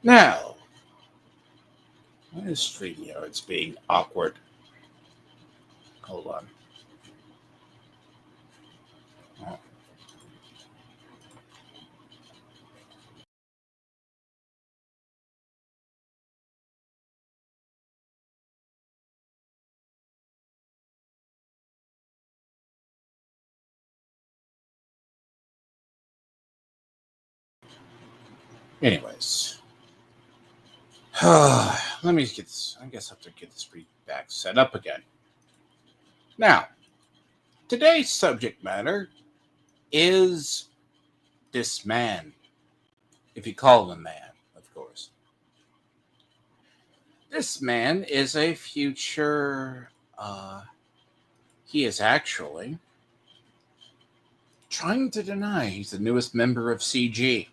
Now, why is StreamYard's being awkward? Hold on. Oh. Anyways, let me get this. I guess I have to get this back set up again. Now, today's subject matter is this man, if you call him a man, of course. This man is a future. He is actually trying to deny he's the newest member of CG.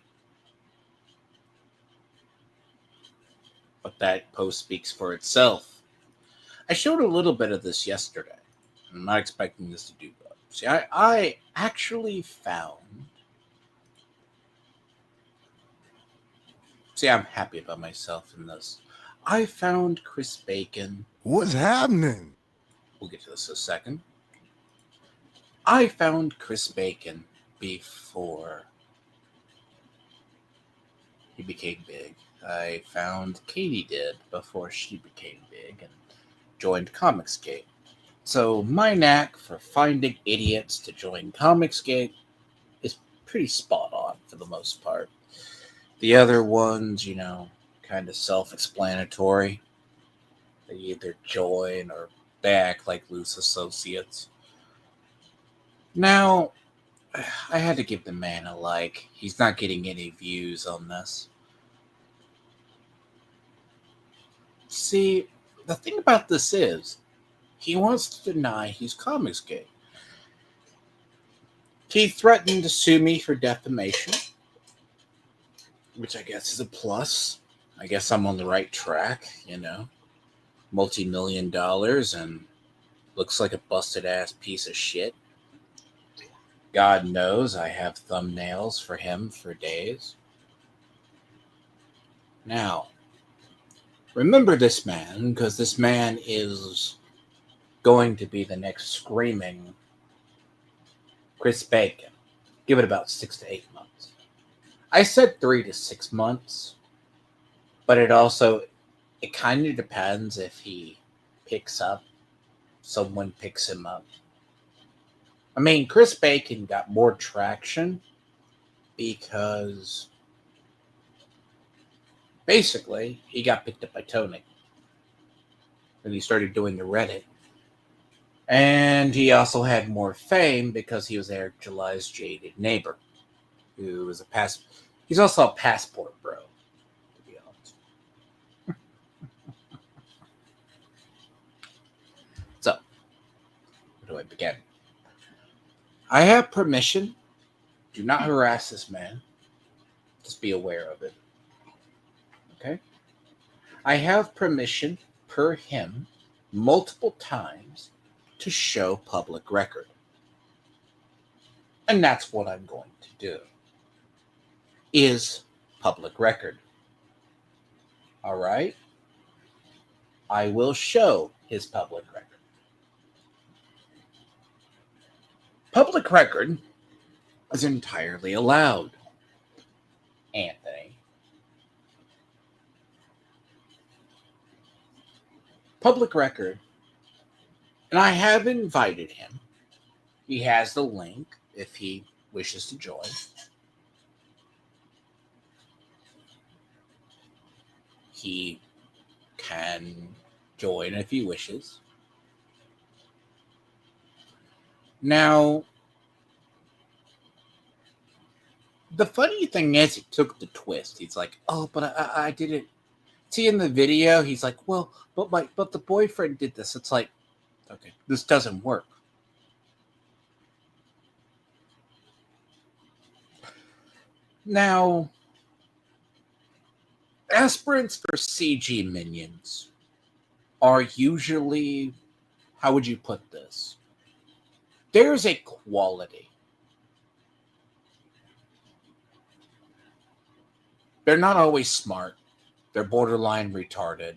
But that post speaks for itself. I showed a little bit of this yesterday. I'm not expecting this to do well. See, I actually found. See, I'm happy about myself in this. I found Chris Bacon. What's happening? We'll get to this in a second. I found Chris Bacon before he became big. I found Katy did before she became big and joined Comicsgate. So my knack for finding idiots to join Comicsgate is pretty spot on for the most part. The other ones, kind of self-explanatory. They either join or they act like loose associates. Now, I had to give the man a like. He's not getting any views on this. See, the thing about this is, he wants to deny he's Comicsgate. He threatened to sue me for defamation, which I guess is a plus. I guess I'm on the right track, multi-million dollars and looks like a busted-ass piece of shit. God knows I have thumbnails for him for days. Now, remember this man, because this man is going to be the next screaming Chris Bacon. Give it about 6 to 8 months. I said 3 to 6 months, but it kind of depends if someone picks him up. I mean, Chris Bacon got more traction because basically he got picked up by Tony when he started doing the Reddit. And he also had more fame because he was Eric July's jaded neighbor, who is he's also a passport bro, to be honest. So, where do I begin? I have permission. Do not harass this man. Just be aware of it. Okay? I have permission per him multiple times to show public record. And that's what I'm going to do. Is public record. All right? I will show his public record. Public record is entirely allowed, Anthony. Public record, and I have invited him. He has the link if he wishes to join. He can join if he wishes. Now, the funny thing is, he took the twist. He's like, "Oh, but I didn't." See, in the video, he's like, "Well, but the boyfriend did this." It's like, okay, this doesn't work. Now, aspirants for CG minions are usually, how would you put this? There's a quality. They're not always smart. they're borderline retarded,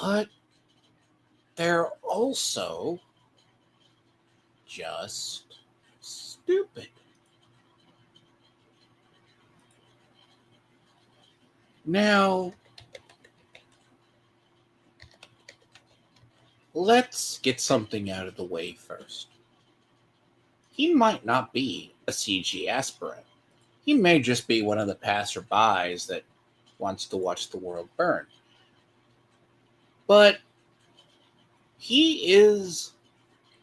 but they're also just stupid. Now, let's get something out of the way first. He might not be a CG aspirant. He may just be one of the passerbys that wants to watch the world burn. But he is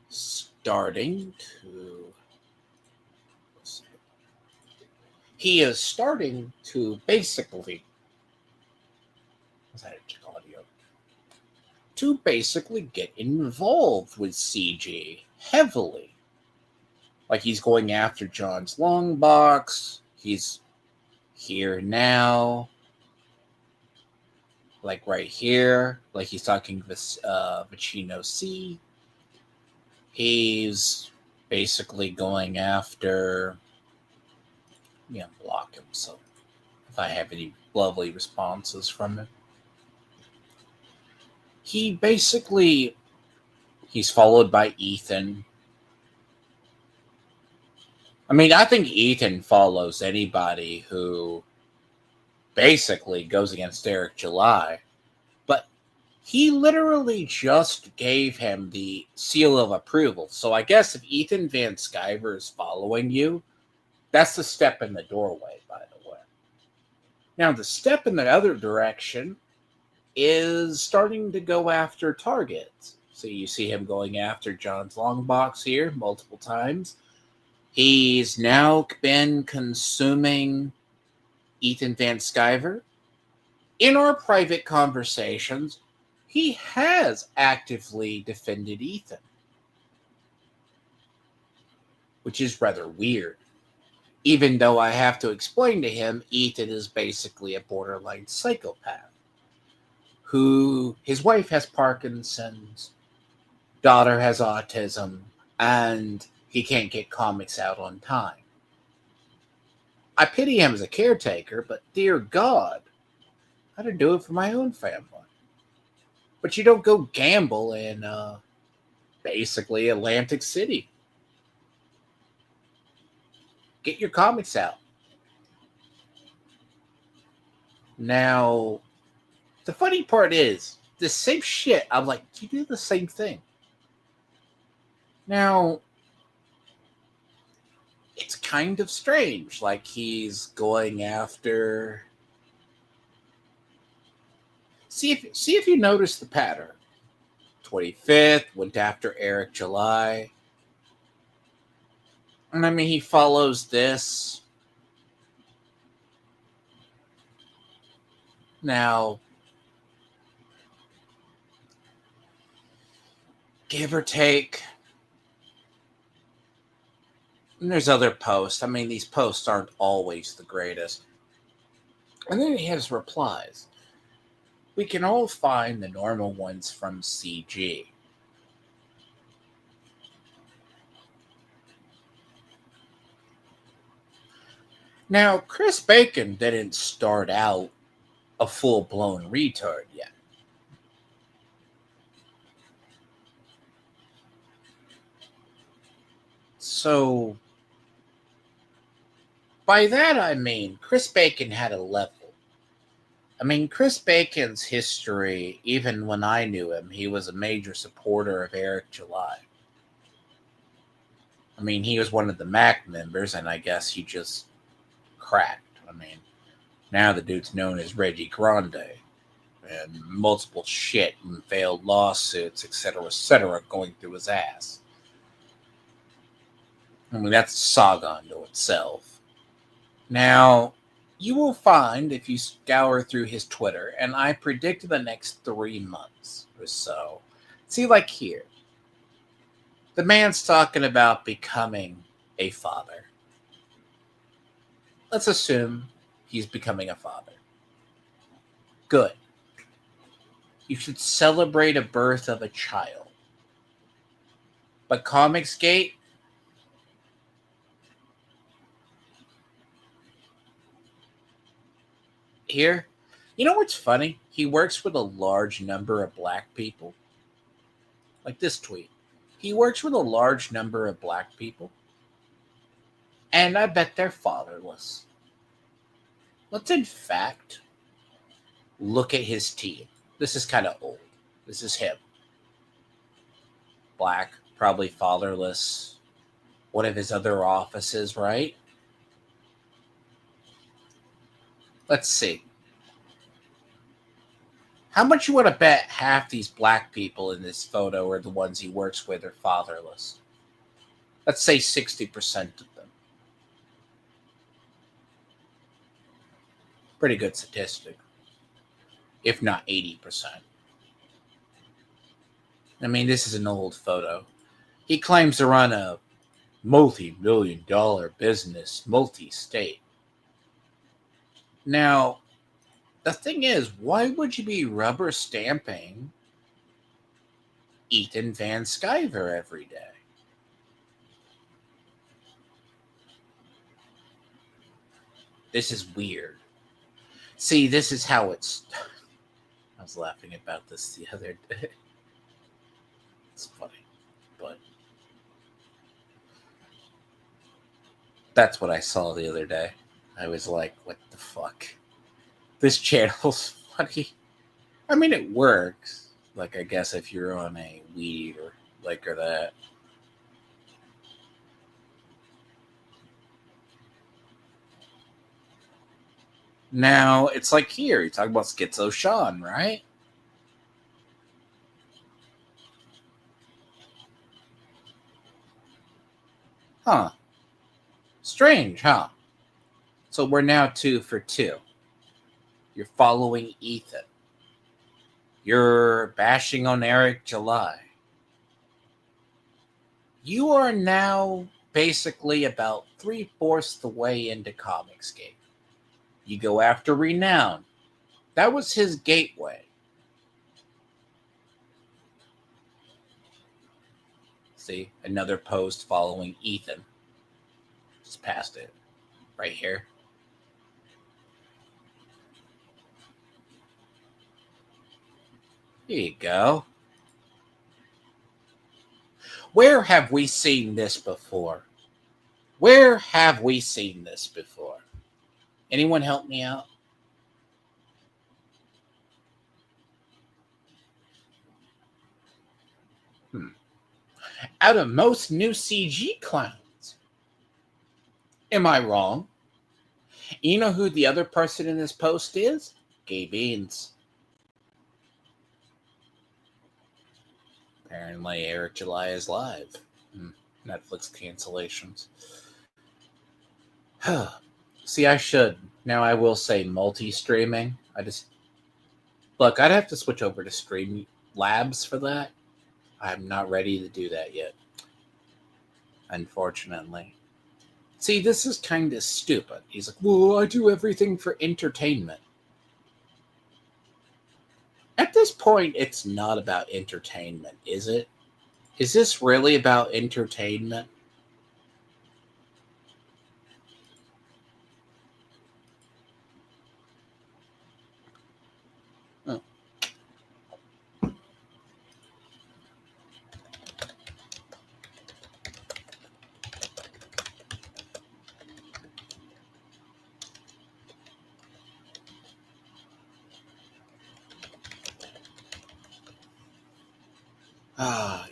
starting to basically get involved with CG heavily. Like he's going after John's long box. He's here now. Like right here. Like he's talking Vicino C. He's basically going after... block him. So if I have any lovely responses from him. He's followed by Ethan. I mean, I think Ethan follows anybody who basically goes against Eric July, but he literally just gave him the seal of approval. So I guess if Ethan Van Sciver is following you, that's the step in the doorway, by the way. Now, the step in the other direction is starting to go after targets. So you see him going after John's long box here multiple times. He's now been consuming Ethan Van Sciver. In our private conversations, he has actively defended Ethan, which is rather weird. Even though I have to explain to him, Ethan is basically a borderline psychopath. His wife has Parkinson's, daughter has autism, and he can't get comics out on time. I pity him as a caretaker, but dear God, I'd do it for my own family. But you don't go gamble in basically Atlantic City. Get your comics out. Now, the funny part is, the same shit, I'm like, you do the same thing. Now, it's kind of strange. Like, he's going after... See if you notice the pattern. 25th, went after Eric July. And I mean, he follows this. Now, give or take. And there's other posts. I mean, these posts aren't always the greatest. And then he has replies. We can all find the normal ones from CG. Now, Chris Bacon didn't start out a full-blown retard yet. So, by that I mean, Chris Bacon had a level. I mean, Chris Bacon's history, even when I knew him, he was a major supporter of Eric July. I mean, he was one of the MAC members, and I guess he just cracked. I mean, now the dude's known as Reggie Grande, and multiple shit and failed lawsuits, etc., going through his ass. I mean, that's a saga unto itself. Now, you will find, if you scour through his Twitter, and I predict the next 3 months or so. See, like here. The man's talking about becoming a father. Let's assume he's becoming a father. Good. You should celebrate a birth of a child. But Comicsgate, here, You know what's funny? He works with a large number of black people. Like this tweet. He works with a large number of black people, and I bet they're fatherless. Let's, in fact, look at his team. This is kind of old. This is him. Black, probably fatherless. One of his other offices, right? Let's see. How much you want to bet half these black people in this photo or the ones he works with are fatherless? Let's say 60% of them. Pretty good statistic. If not 80%. I mean, this is an old photo. He claims to run a multi-million-dollar business, multi-state. Now, the thing is, why would you be rubber stamping Ethan Van Sciver every day? This is weird. See, this is how it's... I was laughing about this the other day. It's funny, but... That's what I saw the other day. I was like, what the fuck? This channel's funny. I mean, it works. Like, I guess if you're on a weed or like or that. Now, it's like here. You talk about Schizo Sean, right? Huh. Strange, huh? So we're now 2 for 2. You're following Ethan. You're bashing on Eric July. You are now basically about 3/4 the way into Comicsgate. You go after Renown. That was his gateway. See, another post following Ethan. Just past it. Right here. Here you go. Where have we seen this before? Where have we seen this before? Anyone help me out? Out of most NUCG clowns. Am I wrong? You know who the other person in this post is? Gay Beans. Apparently, Eric July is live. Netflix cancellations. See, I should. Now I will say multi-streaming. Look, I'd have to switch over to Stream Labs for that. I'm not ready to do that yet. Unfortunately. See, this is kind of stupid. He's like, well, I do everything for entertainment. At this point, it's not about entertainment, is it? Is this really about entertainment? Oh.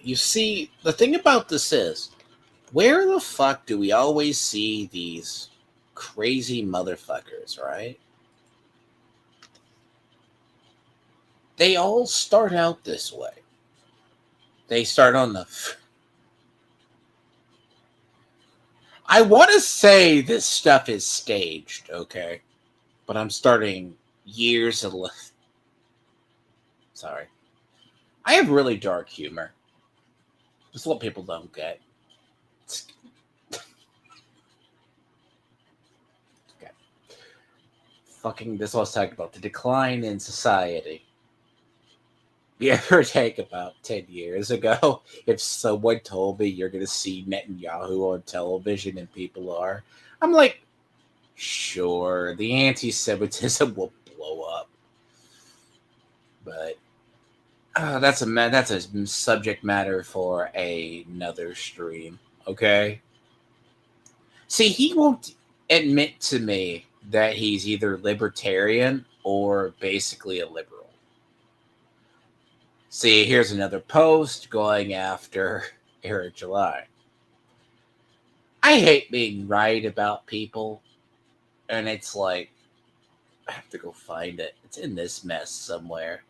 You see, the thing about this is, where the fuck do we always see these crazy motherfuckers, right? They all start out this way. They start on the... I want to say this stuff is staged, okay? But I'm starting years of... Sorry. I have really dark humor. Just what people don't get. Okay. Fucking, this was talking about the decline in society. You ever take about 10 years ago, if someone told me you're going to see Netanyahu on television and people I'm like, sure, the anti-Semitism will blow up. But that's a subject matter for another stream. Okay. See, he won't admit to me that he's either libertarian or basically a liberal. See, here's another post going after Eric July. I hate being right about people, and it's like, I have to go find it. It's in this mess somewhere.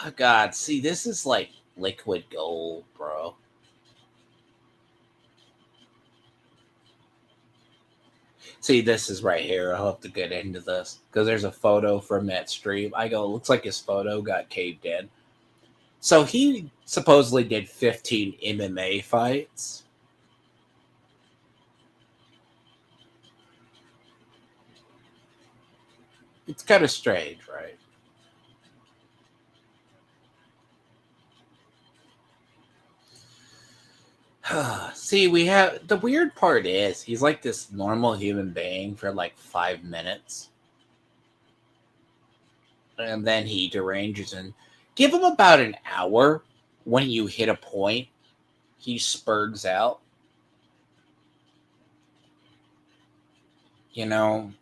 Oh, God. See, this is like liquid gold, bro. See, this is right here. I'll have to get into this because there's a photo from that stream. I go, looks like his photo got caved in. So he supposedly did 15 MMA fights. It's kind of strange, right? See, we have the weird part is he's like this normal human being for like 5 minutes. And then he deranges and give him about an hour. When you hit a point, he spurgs out. You know,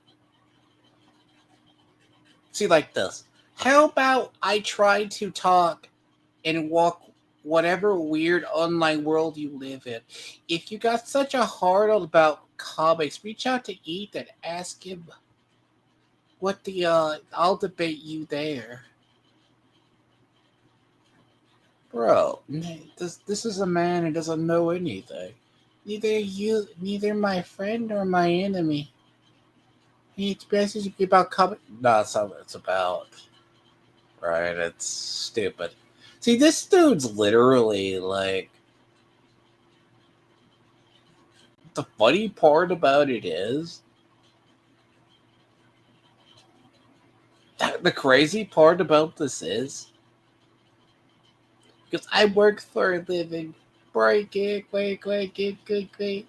see, like this. How about I try to talk and walk whatever weird online world you live in? If you got such a heart about comics, reach out to Ethan and ask him what I'll debate you there. Bro, this is a man who doesn't know anything. Neither my friend or my enemy. He expresses about comic. No, that's not what it's about. Right? It's stupid. See, this dude's literally like. The funny part about it is. The crazy part about this is. Because I work for a living. Break it, quick.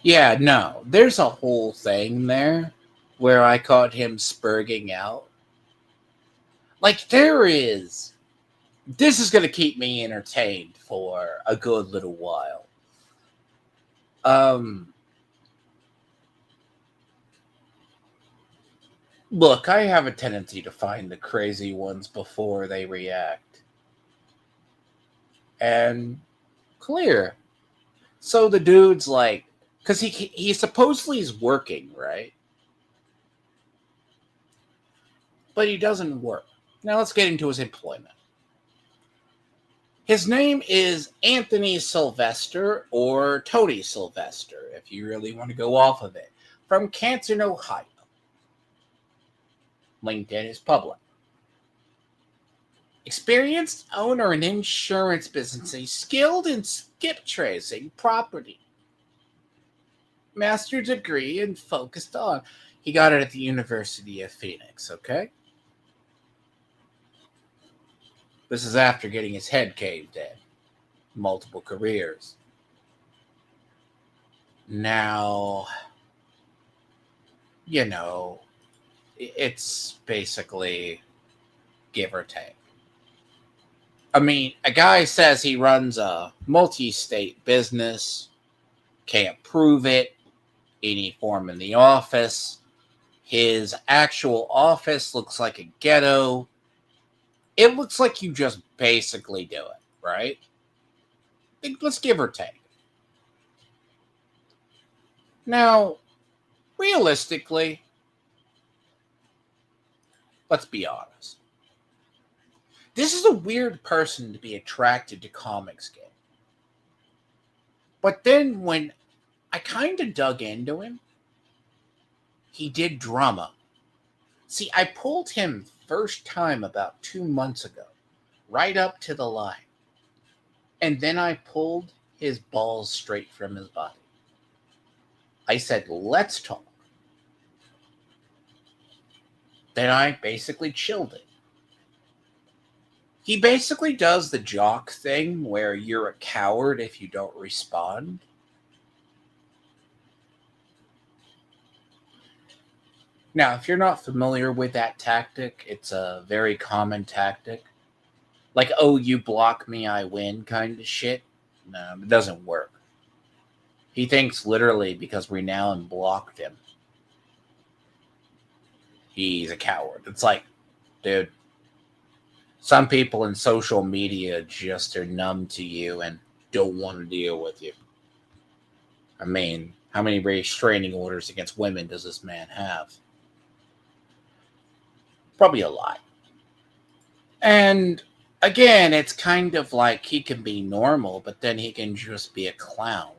Yeah, no. There's a whole thing there where I caught him spurging out. Like, there is. This is going to keep me entertained for a good little while. Look, I have a tendency to find the crazy ones before they react. And clear. So the dude's like, because he supposedly is working, right? But he doesn't work. Now let's get into his employment. His name is Anthony Sylvester, or Tony Sylvester, if you really want to go off of it, from Canton, Ohio. LinkedIn is public. Experienced owner in insurance business, skilled in skip tracing property. Master's degree and focused on. He got it at the University of Phoenix, okay? This is after getting his head caved in. Multiple careers. Now, you know, it's basically give or take. I mean, a guy says he runs a multi-state business, can't prove it, any form in the office. His actual office looks like a ghetto. It looks like you just basically do it, right? Let's give or take. Now, realistically, let's be honest. This is a weird person to be attracted to comics game. But then when I kind of dug into him, he did drama. See, I pulled him first time about 2 months ago, right up to the line. And then I pulled his balls straight from his body. I said, let's talk. Then I basically chilled it. He basically does the jock thing where you're a coward if you don't respond. Now, if you're not familiar with that tactic, it's a very common tactic. Like, oh, you block me, I win kind of shit. No, it doesn't work. He thinks literally because Renown blocked him, he's a coward. It's like, dude, some people in social media just are numb to you and don't want to deal with you. I mean, how many restraining orders against women does this man have? Probably a lot. And again, it's kind of like he can be normal, but then he can just be a clown.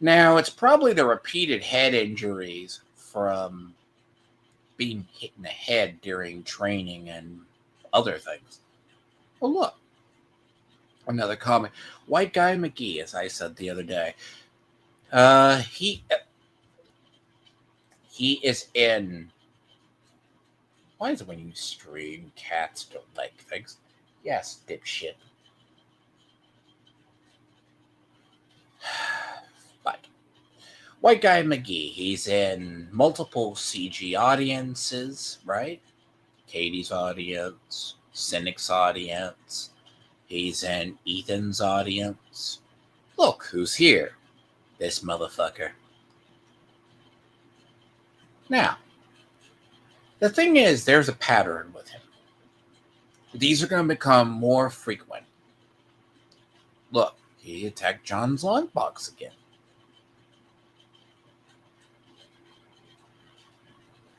Now, it's probably the repeated head injuries from being hit in the head during training and other things. Oh, look. Another comment. White Guy McGee, as I said the other day. He is in... Why is it when you stream, cats don't like things? Yes, dipshit. But White Guy McGee, he's in multiple CG audiences, right? Katie's audience, Cynic's audience. He's in Ethan's audience. Look who's here. This motherfucker. Now, the thing is, there's a pattern with him. These are going to become more frequent. Look, he attacked John's Longbox again.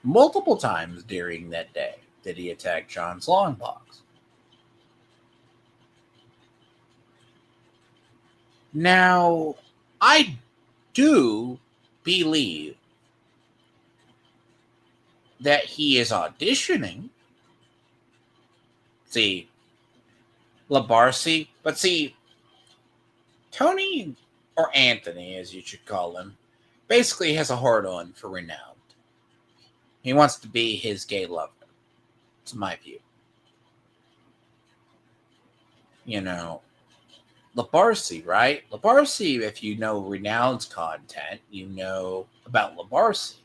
Multiple times during that day did he attack John's Longbox. Now, I do believe that he is auditioning. See, Labarcy, but see, Tony, or Anthony, as you should call him, basically has a hard-on for Renowned. He wants to be his gay lover. It's my view. You know, Labarcy, right? Labarcy, if you know Renowned's content, you know about Labarcy.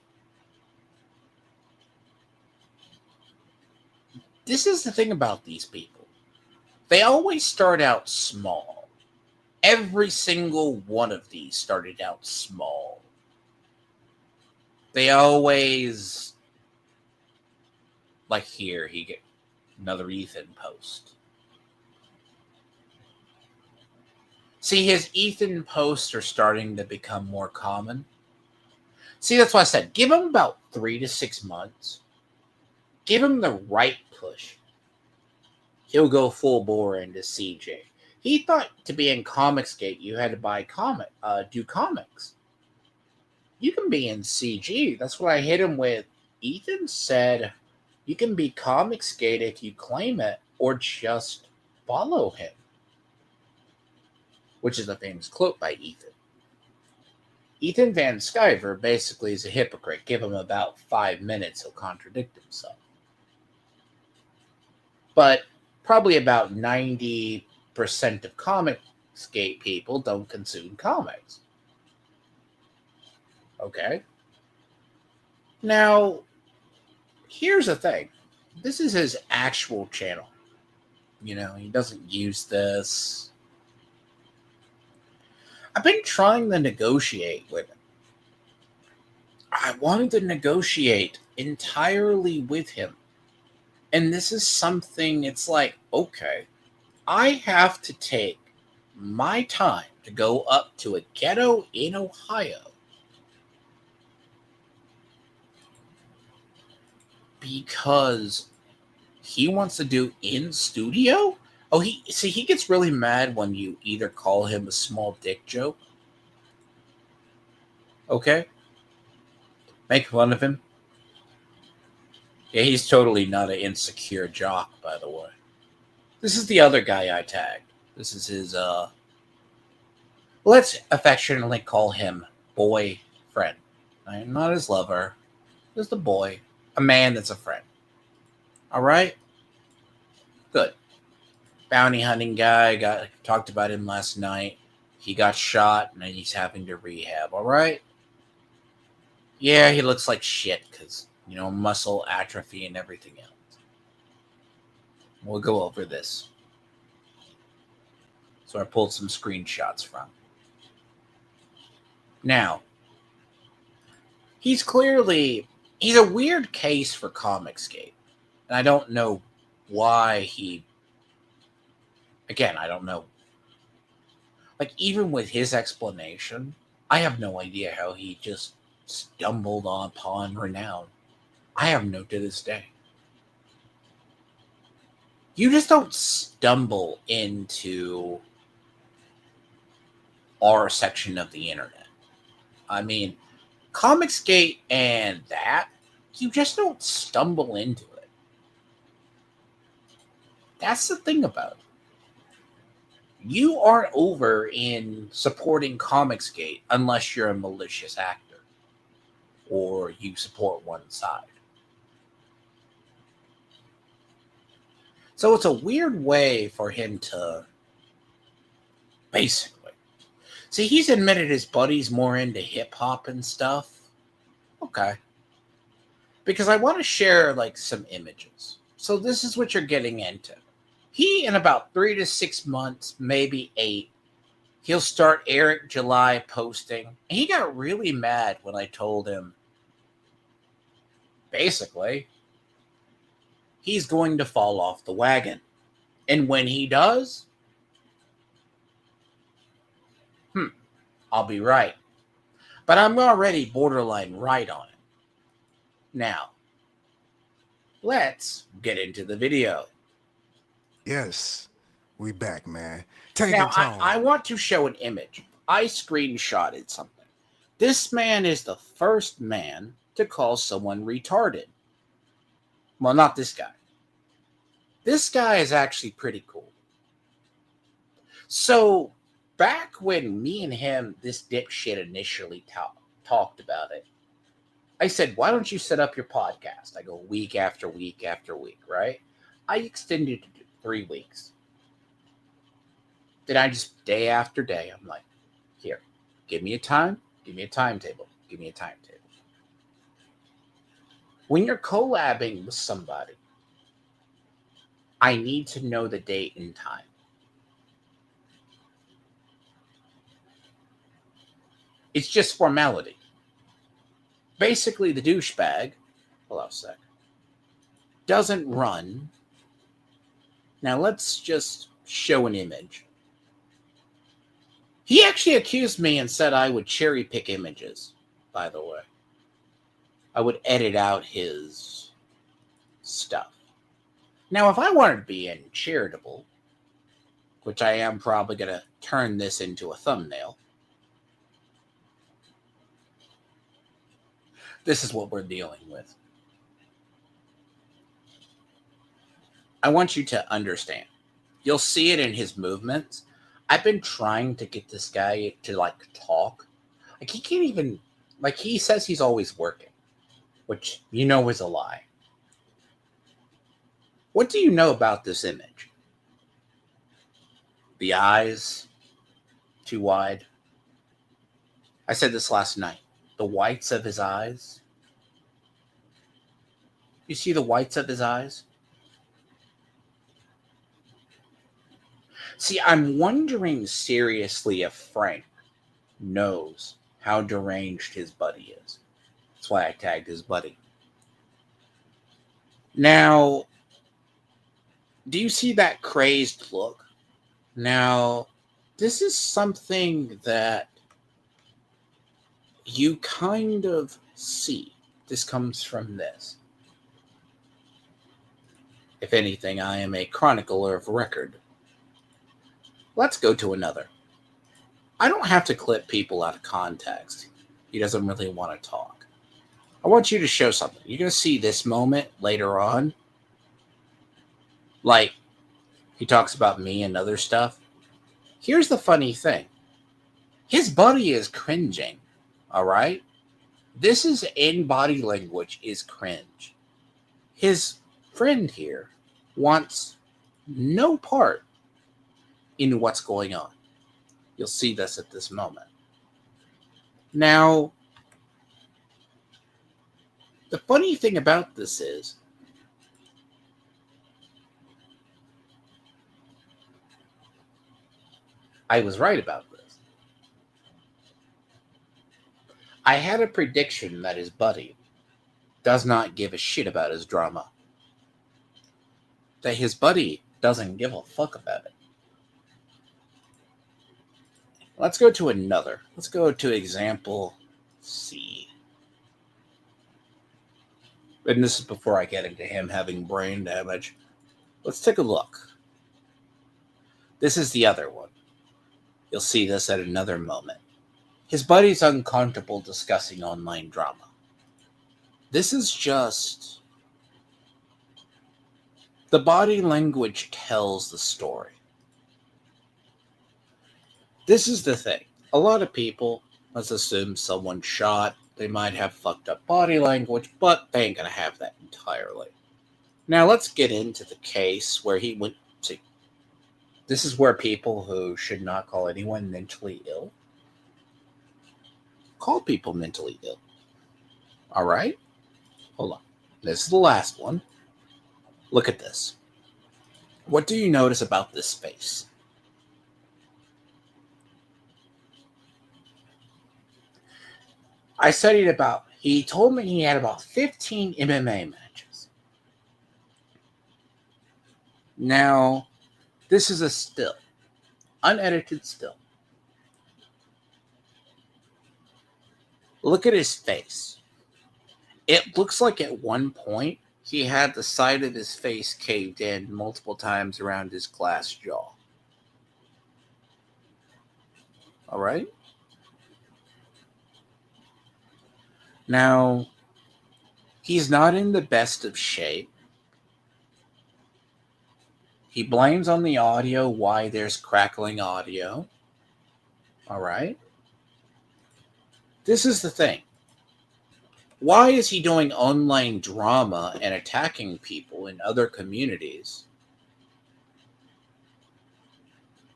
This is the thing about these people. They always start out small. Every single one of these started out small. They always... Like here, he get another Ethan post. See, his Ethan posts are starting to become more common. See, that's why I said, give him about 3 to 6 months. Give him the right push. He'll go full bore into CJ. He thought to be in Comicsgate, you had to do comics. You can be in CG. That's what I hit him with. Ethan said, you can be Comicsgate if you claim it, or just follow him. Which is a famous quote by Ethan. Ethan Van Sciver basically is a hypocrite. Give him about 5 minutes, he'll contradict himself. But probably about 90% of Comicsgate people don't consume comics. Okay? Now, here's the thing. This is his actual channel. You know, he doesn't use this. I've been trying to negotiate with him. I wanted to negotiate entirely with him. And this is something, it's like, okay, I have to take my time to go up to a ghetto in Ohio because he wants to do in studio. Oh, he gets really mad when you either call him a small dick joke. Okay? Make fun of him. Yeah, he's totally not an insecure jock, by the way. This is the other guy I tagged. This is his, let's affectionately call him boyfriend. Not his lover. Just a boy. A man that's a friend. Alright? Good. Bounty hunting guy, talked about him last night. He got shot, and he's having to rehab, alright? Yeah, he looks like shit, because muscle atrophy and everything else. We'll go over this. So I pulled some screenshots from. Now, he's a weird case for Comicsgate. And I don't know why I don't know. Like, even with his explanation, I have no idea how he just stumbled upon renown. I have no to this day. You just don't stumble into our section of the internet. I mean, Comicsgate and that, you just don't stumble into it. That's the thing about it. You aren't over in supporting Comicsgate unless you're a malicious actor or you support one side. So it's a weird way for him to basically. See, he's admitted his buddy's more into hip-hop and stuff. Okay. Because I want to share, some images. So this is what you're getting into. He, in about 3 to 6 months, maybe 8, he'll start Eric July posting. And he got really mad when I told him, basically, he's going to fall off the wagon. And when he does, I'll be right. But I'm already borderline right on it. Now, let's get into the video. Yes, we back, man. Now, I want to show an image. I screenshotted something. This man is the first man to call someone retarded. Well, not this guy. This guy is actually pretty cool. So, back when me and him, this dipshit, initially talked about it, I said, why don't you set up your podcast? I go week after week after week, right? I extended it to 3 weeks. Then I just, day after day, I'm like, here, give me a time, give me a timetable, give me a timetable. When you're collabing with somebody, I need to know the date and time. It's just formality. Basically, the douchebag, hold on a sec, doesn't run. Now, let's just show an image. He actually accused me and said I would cherry pick images, by the way. I would edit out his stuff. Now, if I wanted to be charitable, which I am probably going to turn this into a thumbnail, this is what we're dealing with. I want you to understand. You'll see it in his movements. I've been trying to get this guy to talk. He can't even, he says he's always working, which is a lie. What do you know about this image? The eyes, too wide. I said this last night. The whites of his eyes. You see the whites of his eyes? See, I'm wondering seriously if Frank knows how deranged his buddy is. That's why I tagged his buddy. Now, do you see that crazed look? Now, this is something that you kind of see. This comes from this. If anything, I am a chronicler of record. Let's go to another. I don't have to clip people out of context. He doesn't really want to talk. I want you to show something. You're going to see this moment later on. He talks about me and other stuff. Here's the funny thing. His buddy is cringing. All right? This is in body language is cringe. His friend here wants no part in what's going on. You'll see this at this moment. Now, The funny thing about this is, I was right about this. I had a prediction that his buddy does not give a shit about his drama. That his buddy doesn't give a fuck about it. Let's go to another. Let's go to example C. And this is before I get into him having brain damage. Let's take a look. This is the other one. You'll see this at another moment. His buddy's uncomfortable discussing online drama. This is just... the body language tells the story. This is the thing. A lot of people, let's assume someone shot, they might have fucked up body language, but they ain't gonna have that entirely. Now let's get into the case where he went to... this is where people who should not call anyone mentally ill call people mentally ill. Alright? Hold on. This is the last one. Look at this. What do you notice about this face? I studied about... he told me he had about 15 MMA matches. Now, this is a still. Unedited still. Look at his face. It looks like at one point he had the side of his face caved in multiple times around his glass jaw. All right? Now, he's not in the best of shape. He blames on the audio why there's crackling audio. All right? This is the thing. Why is he doing online drama and attacking people in other communities?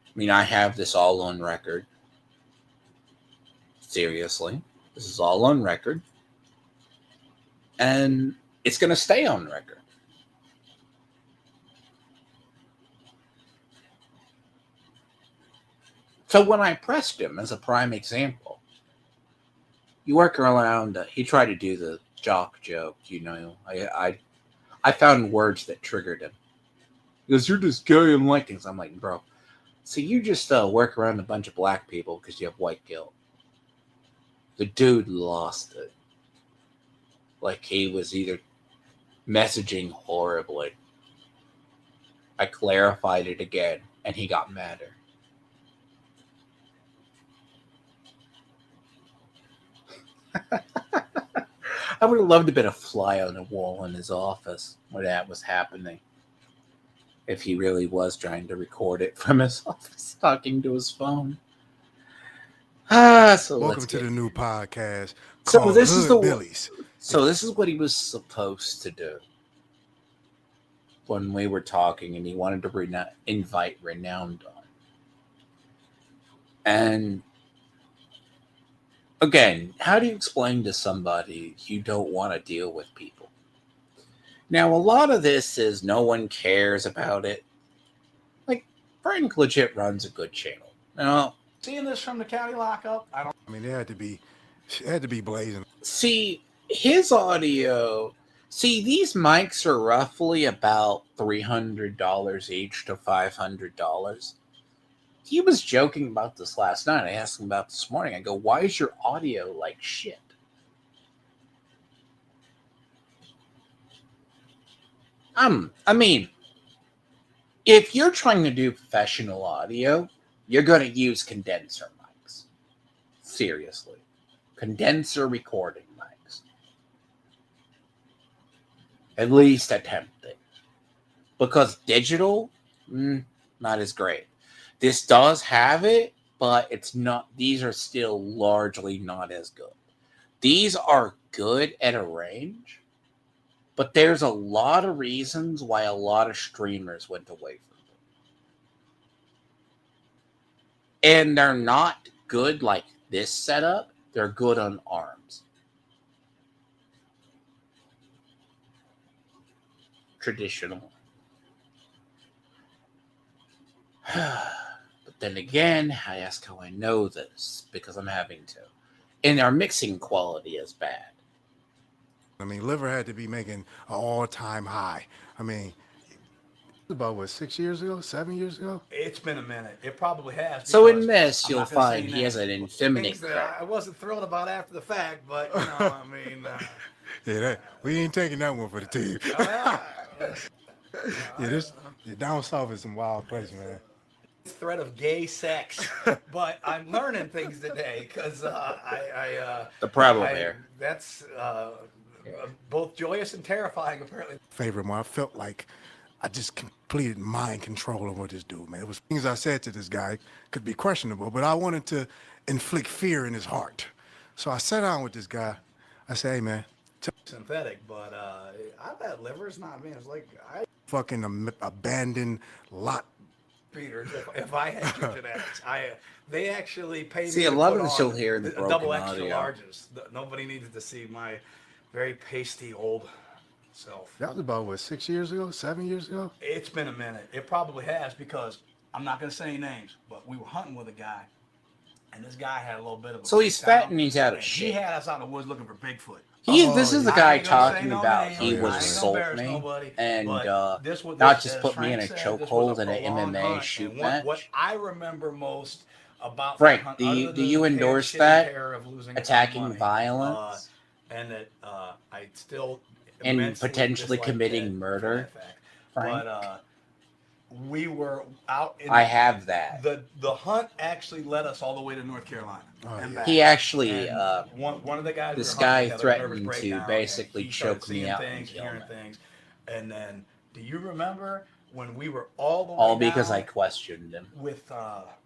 I mean, I have this all on record. Seriously. This is all on record. And it's going to stay on record. So when I pressed him as a prime example, you work around, he tried to do the jock joke, you know. I found words that triggered him. He goes, "You're just gay and like things." I'm like, bro, so you just work around a bunch of black people because you have white guilt. The dude lost it. Like he was either messaging horribly. I clarified it again, and he got madder. I would have loved to have been a fly on the wall in his office when that was happening. If he really was trying to record it from his office, talking to his phone. So Welcome to the new podcast So called this is Hood the Billies. So this is what he was supposed to do when we were talking, and he wanted to invite Renowned on. And again, how do you explain to somebody you don't want to deal with people? Now, a lot of this is no one cares about it. Like, Frank legit runs a good channel. Now, Seeing this from the county lockup, I mean, it had to be blazing. see, his audio... see, these mics are roughly about $300 each to $500. He was joking about this last night. I asked him about this morning. I go, "Why is your audio like shit?" I mean, if you're trying to do professional audio, you're going to use condenser mics. Seriously. Condenser recording mics. At least attempting. Because digital, not as great. This does have it, but it's not. These are still largely not as good. These are good at a range, but there's a lot of reasons why a lot of streamers went away from them. And they're not good like this setup. They're good on ARMs. traditional. But then again, I ask how I know this because I'm having to. And our mixing quality is bad. I mean, liver had to be making an all-time high. I mean, about what, 6 years ago, 7 years ago? It's been a minute. It probably has. So in because this, I'm you'll not gonna say find he has an names. effeminate Things that crack. I wasn't thrilled about after the fact, but you know, I mean, Yeah, we ain't taking that one for the team. Yeah, down south is some wild place, man. threat of gay sex, but I'm learning things today because The problem here. that's both joyous and terrifying apparently. Favorite one. I felt like I just completed mind control over this dude, man. It was things I said to this guy could be questionable, but I wanted to inflict fear in his heart. So I sat down with this guy. I said, hey, man, Synthetic, but I've had livers. Not, I mean, it's like I fucking abandoned lot. Peters. If I had your genetics, they actually pay me. See, to a lot put of this on you'll hear in the broken double extra audio. larges. Nobody needed to see my very pasty old self. That was about, what, 6 years ago, 7 years ago? It's been a minute. It probably has because I'm not going to say names, but we were hunting with a guy, and this guy had a little bit of a So he's breakdown, fat and he's out of and shit. He had us out in the woods looking for Bigfoot. This is the I guy ain't gonna say talking no about names. he I would ain't gonna assault embarrass me nobody, and but not this, just as put me in Frank a said, this was chokehold in an prolonged MMA hunt, shoot and match. What I remember most about Frank, that hunt, do you other do than you the endorse shitty that? terror of losing Attacking money, violence and that I still and immensely potentially dislike committing Ted murder, for that fact. Frank? But we were out in I have that. the hunt actually led us all the way to North Carolina. And back. He actually, And one of the guys, this we were hunting guy together, had a nervous threatened to breakdown, basically and he started choke me seeing out and things, kill hearing me. things, and then do you remember when we were all the way All because down I questioned him. with what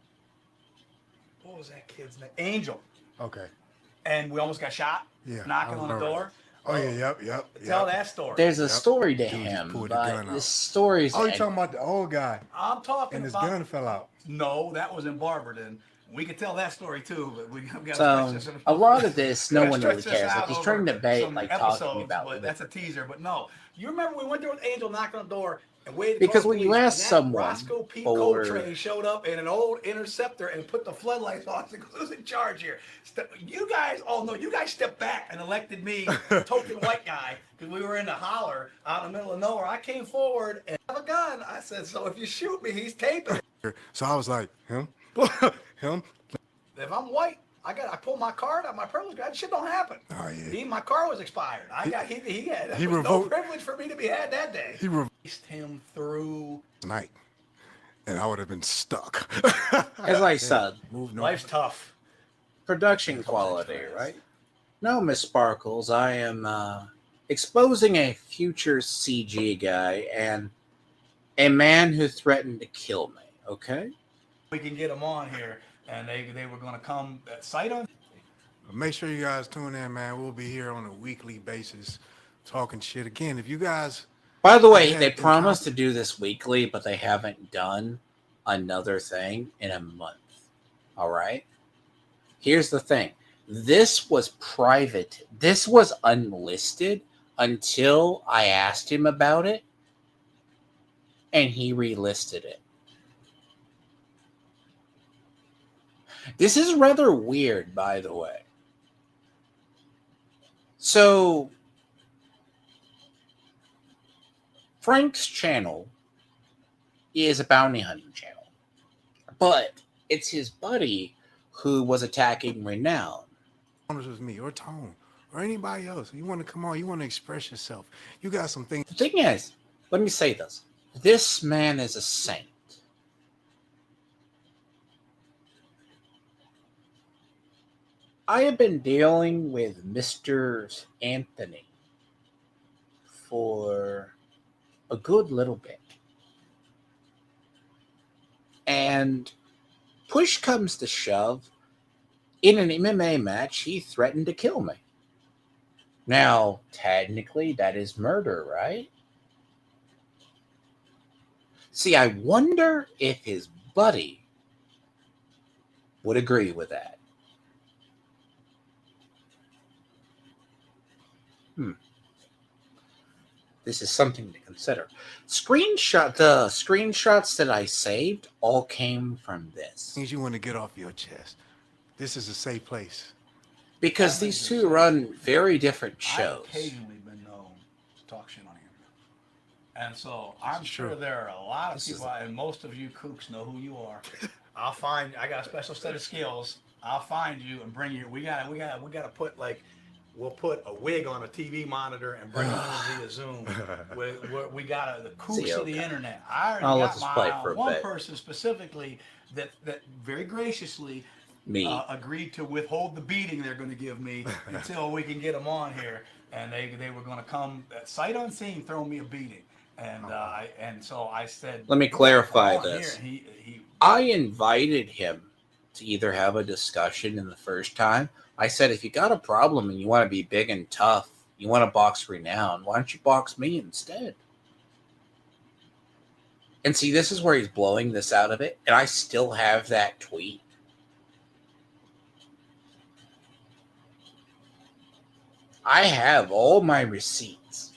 was that kid's name? Angel. Okay. And we almost got shot. Yeah. Knocking on the door. Oh, yeah, yep. Tell that story. There's a story to Dude just him, pulled the but gun out. this story's Oh, you're talking about the old guy I'm talking and his about. gun fell out. No, that was in Barberton. We could tell that story too, but we got so a lot of this, no one really cares. Like he's trying to bait, like talking about but it. that's a teaser. But no, you remember we went there with Angel, knocked on the door, and waited. Because to when you police, ask and that someone Roscoe P. for- Coltrane showed up in an old Interceptor and put the floodlights on. So who's in charge here? You guys, oh no, you guys stepped back and elected me, token white guy, because we were in the holler out in the middle of nowhere. I came forward and I have a gun. I said, so if you shoot me, he's taping. So I was like, him? Him? If I'm white, I pulled my card out, my privilege. That shit don't happen. Oh, yeah. My car was expired. He had He there was revoked- no privilege for me to be had that day. He Released him through. night, and I would have been stuck. As I said, Move north. Life's tough. production quality, right? No, Miss Sparkles, I am exposing a future CG guy and a man who threatened to kill me, okay? We can get them on here, and they were going to come sight on. Make sure you guys tune in, man. We'll be here on a weekly basis talking shit. Again, if you guys... By the way, Yeah, they in promised to do this weekly, but they haven't done another thing in a month, all right? Here's the thing. This was private. This was unlisted until I asked him about it, and he relisted it. This is rather weird, by the way. So, Frank's channel is a bounty hunting channel, but it's his buddy who was attacking Renown. This was me or Tone or anybody else. You want to come on, you want to express yourself. You got some things. The thing is, let me say this. This man is a saint. I have been dealing with Mr. Anthony for a good little bit. And push comes to shove, in an MMA match, he threatened to kill me. Now, technically, that is murder, right? See, I wonder if his buddy would agree with that. This is something to consider. The screenshots that I saved all came from this. Things you want to get off your chest. This is a safe place. Because these two run very different shows. I've occasionally been known to talk shit on him. And so I'm sure true. there are a lot of people, and most of you kooks know who you are. I got a special set of skills. I'll find you and bring you. We gotta put we'll put a wig on a TV monitor and bring it in via Zoom. We got the kooks of the internet. I already let's got play my for a one bit. person specifically that very graciously Me. agreed to withhold the beating they're going to give me until we can get them on here. And they were going to come sight unseen, throw me a beating. And so I said, Let me clarify this. Here. I invited him to either have a discussion in the first time. I said, if you got a problem and you want to be big and tough, you want to box Renown, why don't you box me instead? And see, this is where he's blowing this out of it. And I still have that tweet. I have all my receipts.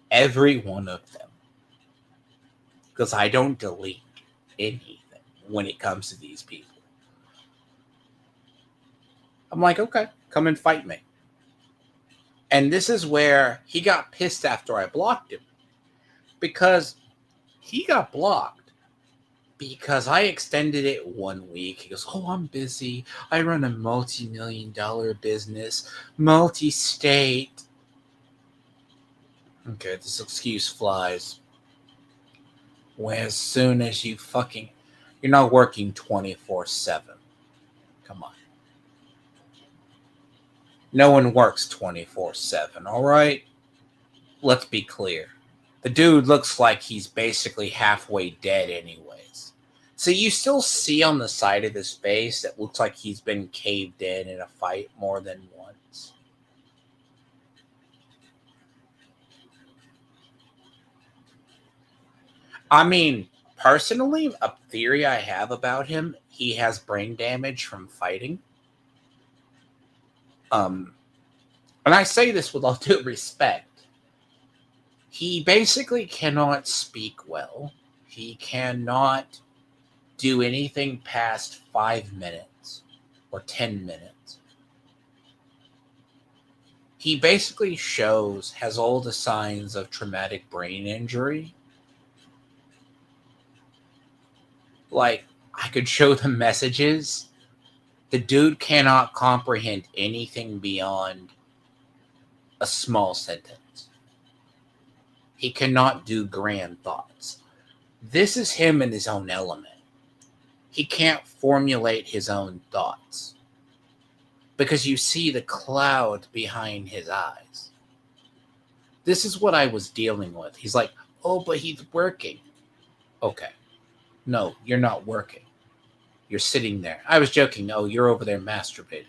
Every one of them. Because I don't delete anything when it comes to these people. I'm like, okay, come and fight me. And this is where he got pissed after I blocked him. Because he got blocked because I extended it 1 week. He goes, oh, I'm busy. I run a multi-million-dollar business, multi-state. Okay, this excuse flies. When as soon as you're not working 24/7. Come on. No one works 24/7, all right? Let's be clear. The dude looks like he's basically halfway dead anyways. So you still see on the side of his face that looks like he's been caved in a fight more than once. I mean, personally, a theory I have about him, he has brain damage from fighting. And I say this with all due respect. He basically cannot speak well. He cannot do anything past 5 minutes or 10 minutes. He basically has all the signs of traumatic brain injury. Like, I could show them messages. The dude cannot comprehend anything beyond a small sentence. He cannot do grand thoughts. This is him in his own element. He can't formulate his own thoughts. Because you see the cloud behind his eyes. This is what I was dealing with. He's like, oh, but he's working. Okay. No, you're not working. You're sitting there. I was joking. Oh, you're over there masturbating.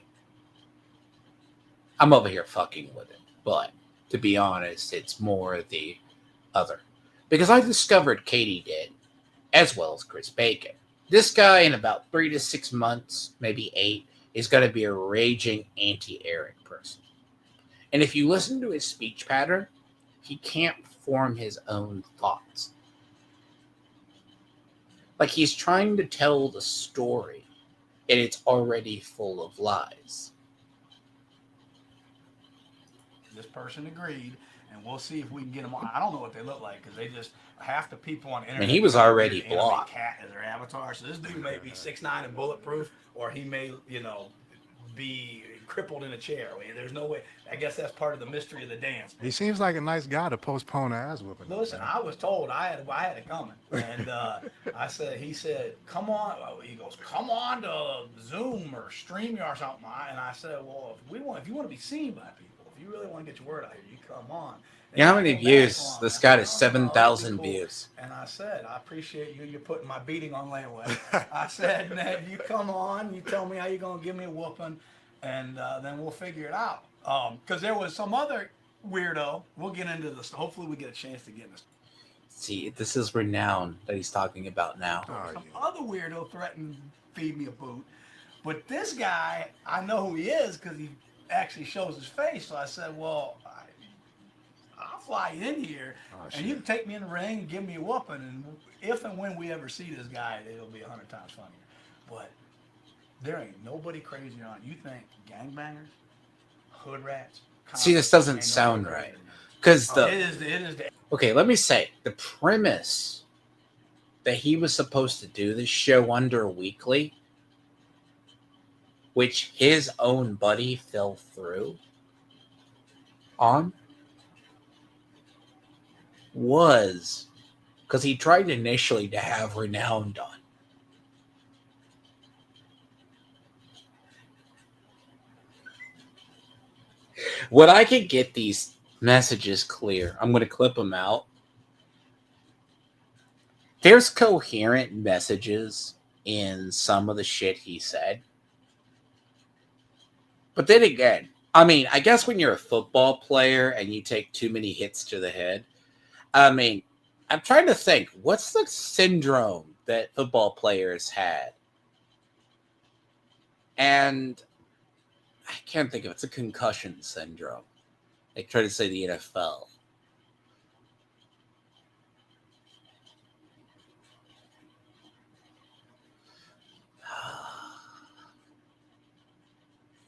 I'm over here fucking with it. But to be honest, it's more the other. Because I discovered Katy did, as well as Chris Bacon. This guy in about 3 to 6 months, maybe 8, is going to be a raging anti-Eric person. And if you listen to his speech pattern, he can't form his own thoughts. Like he's trying to tell the story, and it's already full of lies. This person agreed, and we'll see if we can get them on. I don't know what they look like because they just half the people on the internet. And he was already anime blocked. Cat as their avatar. So this dude may be 6'9" and bulletproof, or he may, be crippled in a chair. I mean, there's no way. I guess that's part of the mystery of the dance. He seems like a nice guy to postpone ass whooping. Listen, I was told I had it coming, and he said, come on. He goes, come on to Zoom or StreamYard or something. And I said, well, if you want to be seen by people, if you really want to get your word out here, you come on. You know how many views? This got is 7,000 views. And I said, I appreciate you. You're putting my beating on layaway. I said, Ned, you come on. You tell me how you're going to give me a whooping, and then we'll figure it out. Because there was some other weirdo. We'll get into this. Hopefully we get a chance to get in this. See, this is Renown that he's talking about now. Some other weirdo threatened to feed me a boot. But this guy, I know who he is because he actually shows his face. So I said, well, I'll fly in here, and you can take me in the ring and give me a whooping. And if and when we ever see this guy, it'll be 100 times funnier. But there ain't nobody crazy on it. You think gangbangers, hood rats? See, this doesn't sound right. Because it is the okay, let me say the premise that he was supposed to do this show under weekly, which his own buddy fell through on, was because he tried initially to have Renowned on. When I can get these messages clear, I'm going to clip them out. There's coherent messages in some of the shit he said. But then again, I mean, I guess when you're a football player and you take too many hits to the head, I mean, I'm trying to think, what's the syndrome that football players had? And I can't think of it. It's a concussion syndrome. They try to say the NFL.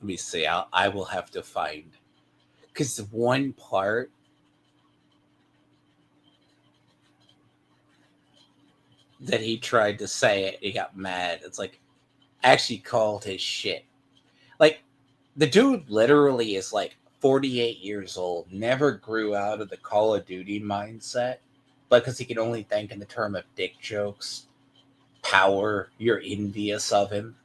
Let me see. I will have to find. Because the one part that he tried to say it, he got mad. It's like, actually called his shit. Like, the dude literally is like 48 years old, never grew out of the Call of Duty mindset, because he can only think in the term of dick jokes, power, you're envious of him.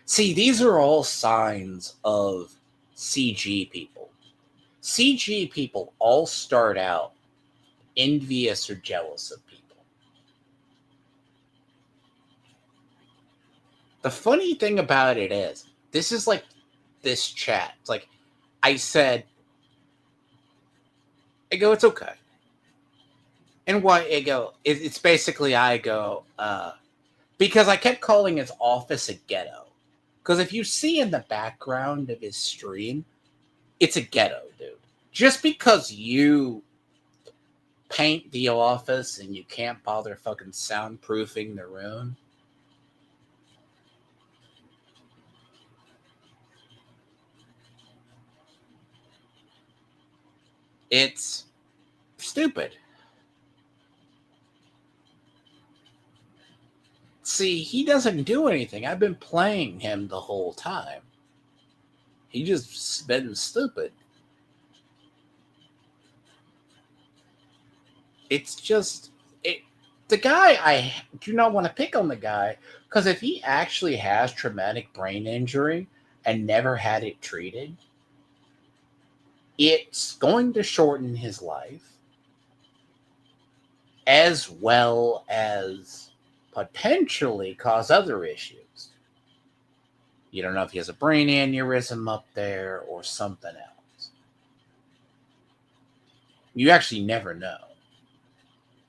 See, these are all signs of CG people. CG people all start out envious or jealous of people. The funny thing about it is, this is like this chat. It's like, I said, it's okay. And why? It's basically, because I kept calling his office a ghetto. Because if you see in the background of his stream, it's a ghetto, dude. Just because you paint the office and you can't bother fucking soundproofing the room, it's stupid. See, he doesn't do anything. I've been playing him the whole time. He just been stupid. It's just the guy, I do not want to pick on the guy, because if he actually has traumatic brain injury and never had it treated, it's going to shorten his life, as well as potentially cause other issues. You don't know if he has a brain aneurysm up there or something else. You actually never know.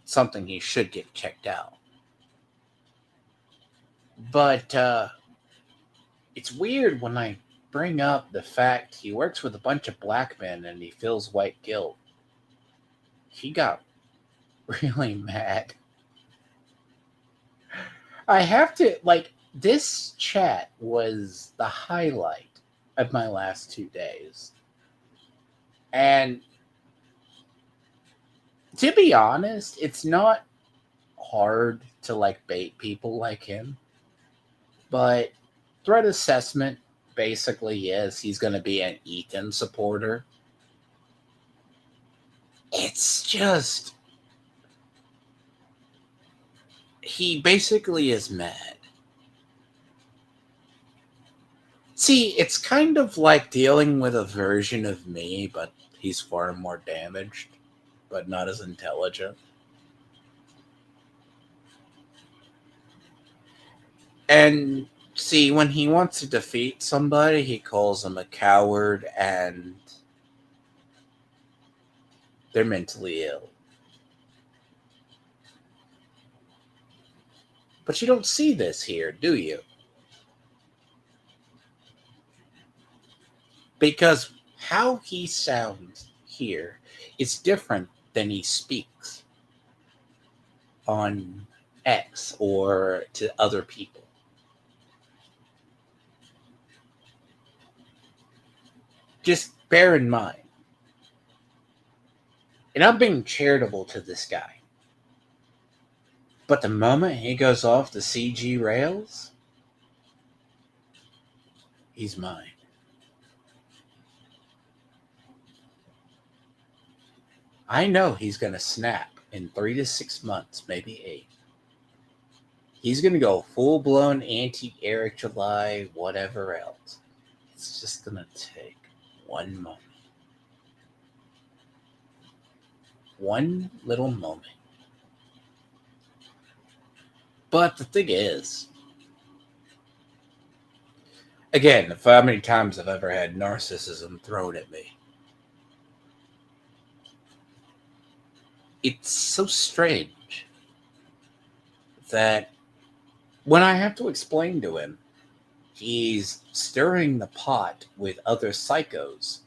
Something he should get checked out. But it's weird when I bring up the fact he works with a bunch of black men and he feels white guilt. He got really mad. I have to, this chat was the highlight of my last 2 days. And to be honest, it's not hard to, bait people like him. But threat assessment basically is he's going to be an Ethan supporter. It's just, he basically is mad. See, it's kind of like dealing with a version of me, but he's far more damaged, but not as intelligent. And see, when he wants to defeat somebody, he calls them a coward and they're mentally ill. But you don't see this here, do you? Because how he sounds here is different than he speaks on X or to other people. Just bear in mind. And I'm being charitable to this guy. But the moment he goes off the CG rails, he's mine. I know he's going to snap in 3 to 6 months, maybe 8. He's going to go full-blown anti-Eric July, whatever else. It's just going to take one moment. One little moment. But the thing is, again, how many times I've ever had narcissism thrown at me. It's so strange that when I have to explain to him, he's stirring the pot with other psychos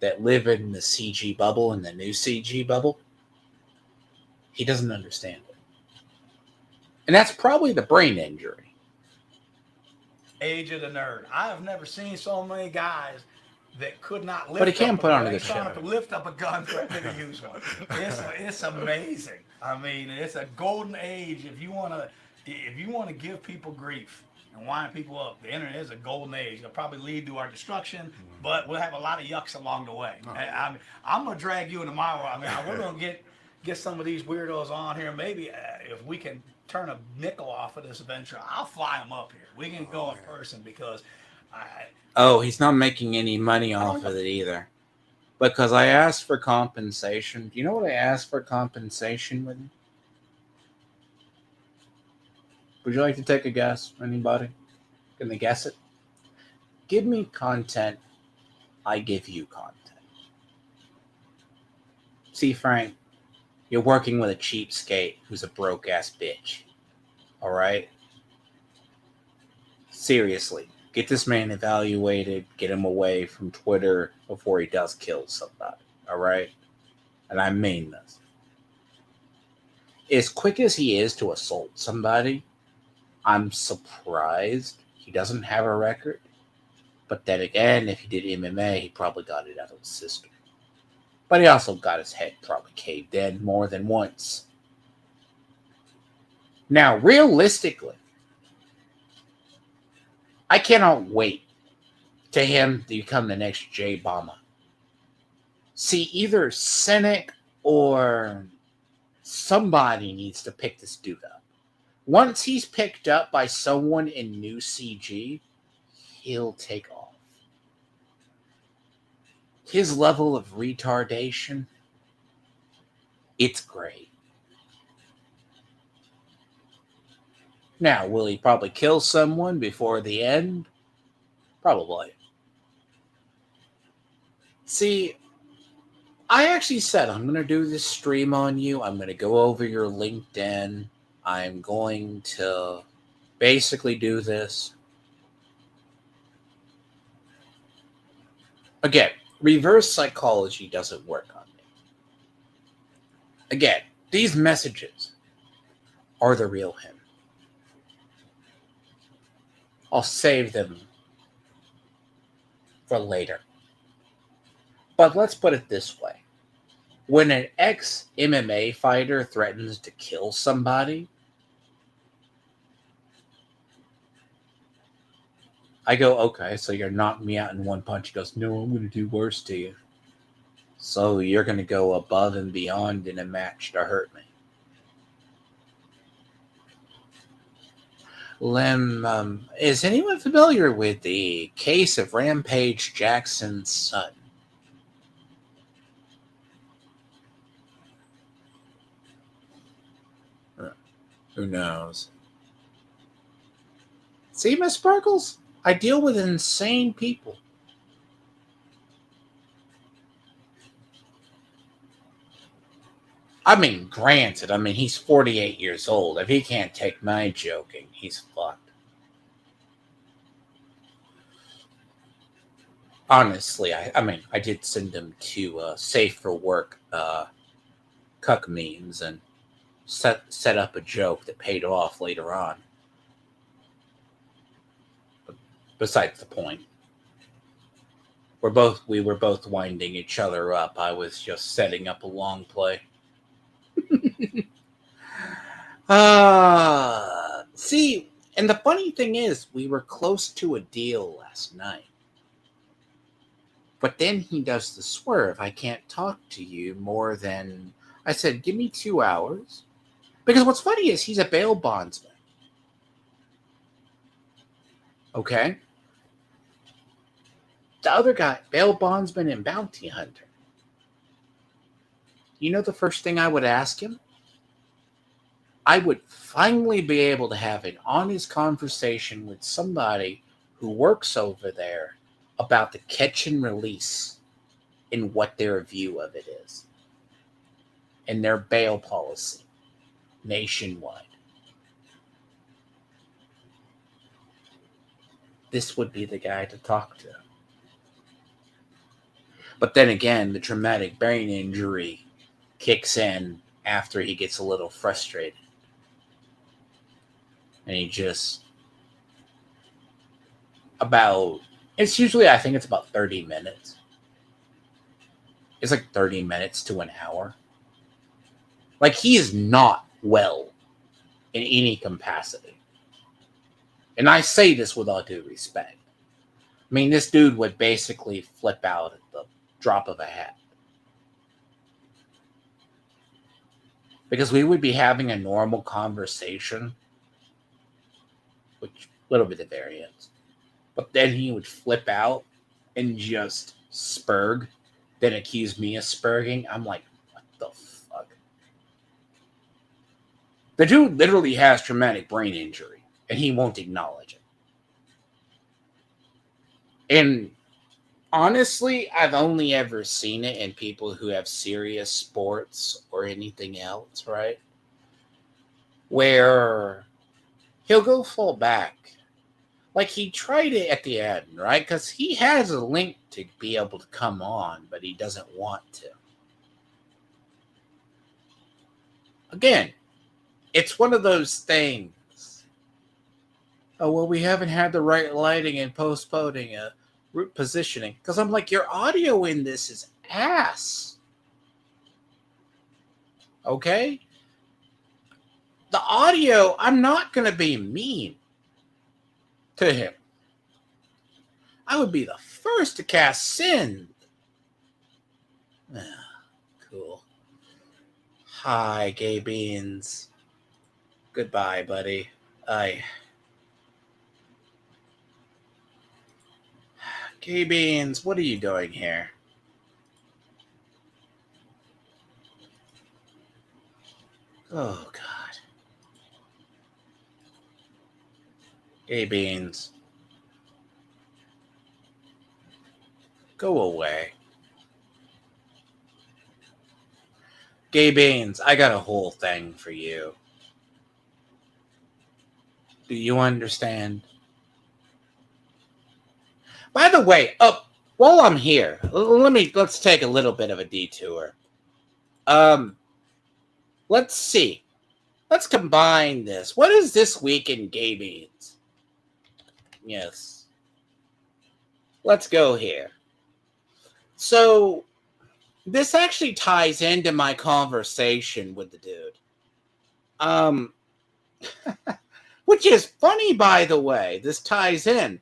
that live in the CG bubble and the NUCG bubble. He doesn't understand it. And that's probably the brain injury. Age of the nerd. I have never seen so many guys that could not lift. But he can't put on a good show. show. Lift up a gun threatening to use one. It's amazing. I mean, it's a golden age if you want to give people grief and wind people up. The internet is a golden age. It'll probably lead to our destruction, but we'll have a lot of yucks along the way. I'm gonna drag you into my world. We're gonna get some of these weirdos on here. Maybe if we can turn a nickel off of this venture, I'll fly them up here. We can go in person because he's not making any money off of it either. Because I asked for compensation. Do you know what I asked for compensation with? Would you like to take a guess? Anybody? Can they guess it? Give me content. I give you content. See, Frank, you're working with a cheapskate who's a broke-ass bitch. All right? Seriously. Get this man evaluated. Get him away from Twitter before he does kill somebody. All right? And I mean this. As quick as he is to assault somebody, I'm surprised he doesn't have a record. But then again, if he did MMA, he probably got it out of his system. But he also got his head probably caved in more than once. Now, realistically, I cannot wait to him to become the next Jay Obama. See, either Cynic or somebody needs to pick this dude up. Once he's picked up by someone in NUCG, he'll take off. His level of retardation, it's great. Now, will he probably kill someone before the end? Probably. See, I actually said I'm going to do this stream on you. I'm going to go over your LinkedIn. I'm going to basically do this. Again, reverse psychology doesn't work on me. Again, these messages are the real him. I'll save them for later. But let's put it this way. When an ex-MMA fighter threatens to kill somebody, I go, okay, so you're knocking me out in one punch. He goes, no, I'm going to do worse to you. So you're going to go above and beyond in a match to hurt me. Lem, is anyone familiar with the case of Rampage Jackson's son? Who knows? See, Miss Sparkles? I deal with insane people. I mean, granted, he's 48 years old. If he can't take my joking, he's fucked. honestly, I mean, I did send him to Safe for Work cuck memes and set up a joke that paid off later on. But besides the point, we were both winding each other up. I was just setting up a long play. See, and the funny thing is, we were close to a deal last night. But then he does the swerve. I can't talk to you more than... I said, give me 2 hours. Because what's funny is he's a bail bondsman. Okay? The other guy, bail bondsman and bounty hunter. You know the first thing I would ask him? I would finally be able to have an honest conversation with somebody who works over there about the catch and release and what their view of it is and their bail policy nationwide. This would be the guy to talk to. But then again, the traumatic brain injury kicks in after he gets a little frustrated. And he just... It's usually, I think it's about 30 minutes. It's like 30 minutes to an hour. Like, he is not well in any capacity. And I say this with all due respect. I mean, this dude would basically flip out at the drop of a hat. Because we would be having a normal conversation, which a little bit of variance. But then he would flip out and just spurg, then accuse me of spurging. I'm like, what the fuck? The dude literally has traumatic brain injury, and he won't acknowledge it. And honestly, I've only ever seen it in people who have serious sports or anything else, right? Where he'll go full back. Like, he tried it at the end, right? Because he has a link to be able to come on, but he doesn't want to. Again, it's one of those things. Oh, well, we haven't had the right lighting and post-poding, root positioning. Because I'm like, your audio in this is ass. Okay? The audio, I'm not going to be mean to him. I would be the first to cast sin. Cool. Hi, Gay Beans. Goodbye, buddy. Gay Beans, what are you doing here? Oh, God. Gay Beans. Go away. Gay Beans, I got a whole thing for you. Do you understand? By the way, while I'm here, let's take a little bit of a detour. Let's see. Let's combine this. What is this week in Gay Beans? Yes. Let's go here. So, this actually ties into my conversation with the dude. Which is funny, by the way. This ties in.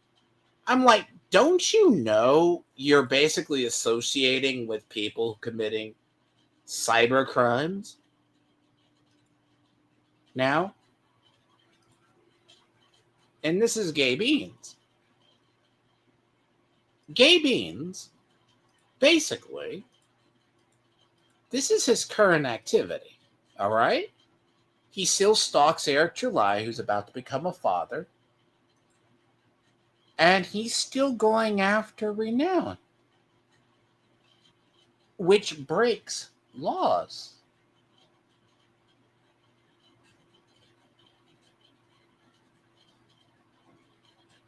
I'm like, don't you know you're basically associating with people committing cyber crimes now? And this is Gay Beans. Gay Beans, basically, this is his current activity, all right? He still stalks Eric July, who's about to become a father. And he's still going after Renown, which breaks laws.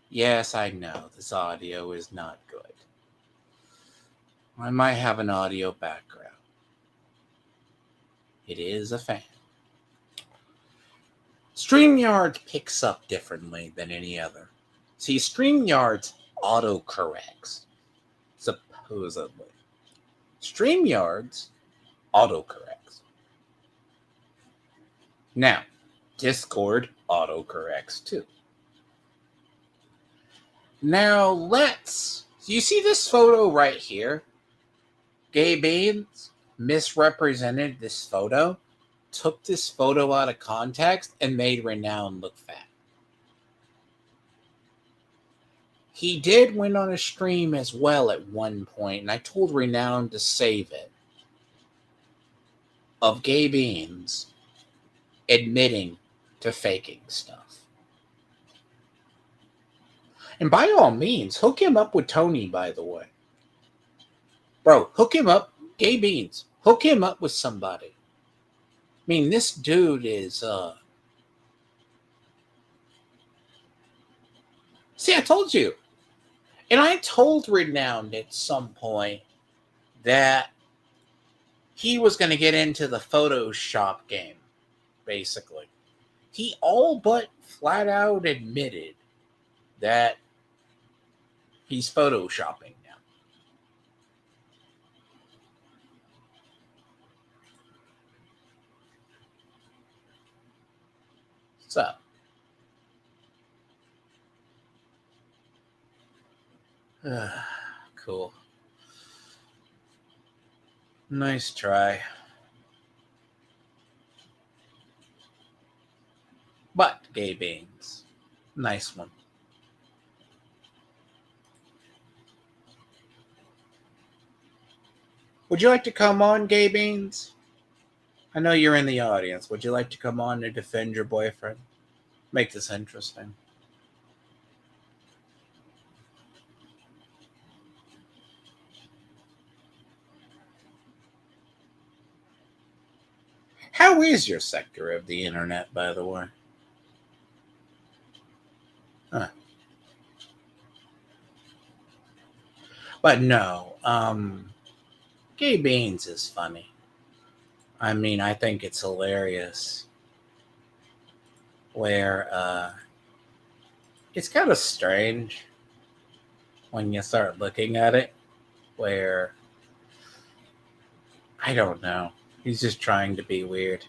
Yes, I know, this audio is not good. I might have an audio background. It is a fan. StreamYard picks up differently than any other. See, StreamYard's autocorrects, supposedly. StreamYard's autocorrects. Now, Discord autocorrects too. Now you see this photo right here? Gay Beans misrepresented this photo, took this photo out of context, and made Renown look fat. He did win on a stream as well at one point, and I told Renown to save it, of Gay Beans admitting to faking stuff. And by all means, hook him up with Tony, by the way. Bro, hook him up. Gay Beans, hook him up with somebody. I mean, this dude is, See, I told you. And I told Renowned at some point that he was going to get into the Photoshop game, basically. He all but flat out admitted that he's Photoshopping now. So, cool. Nice try. But, Gay Beans, nice one. Would you like to come on, Gay Beans? I know you're in the audience. Would you like to come on and defend your boyfriend? Make this interesting. How is your sector of the internet, by the way? Huh. But no, Gay Beans is funny. I mean, I think it's hilarious where it's kind of strange when you start looking at it, where, I don't know, he's just trying to be weird.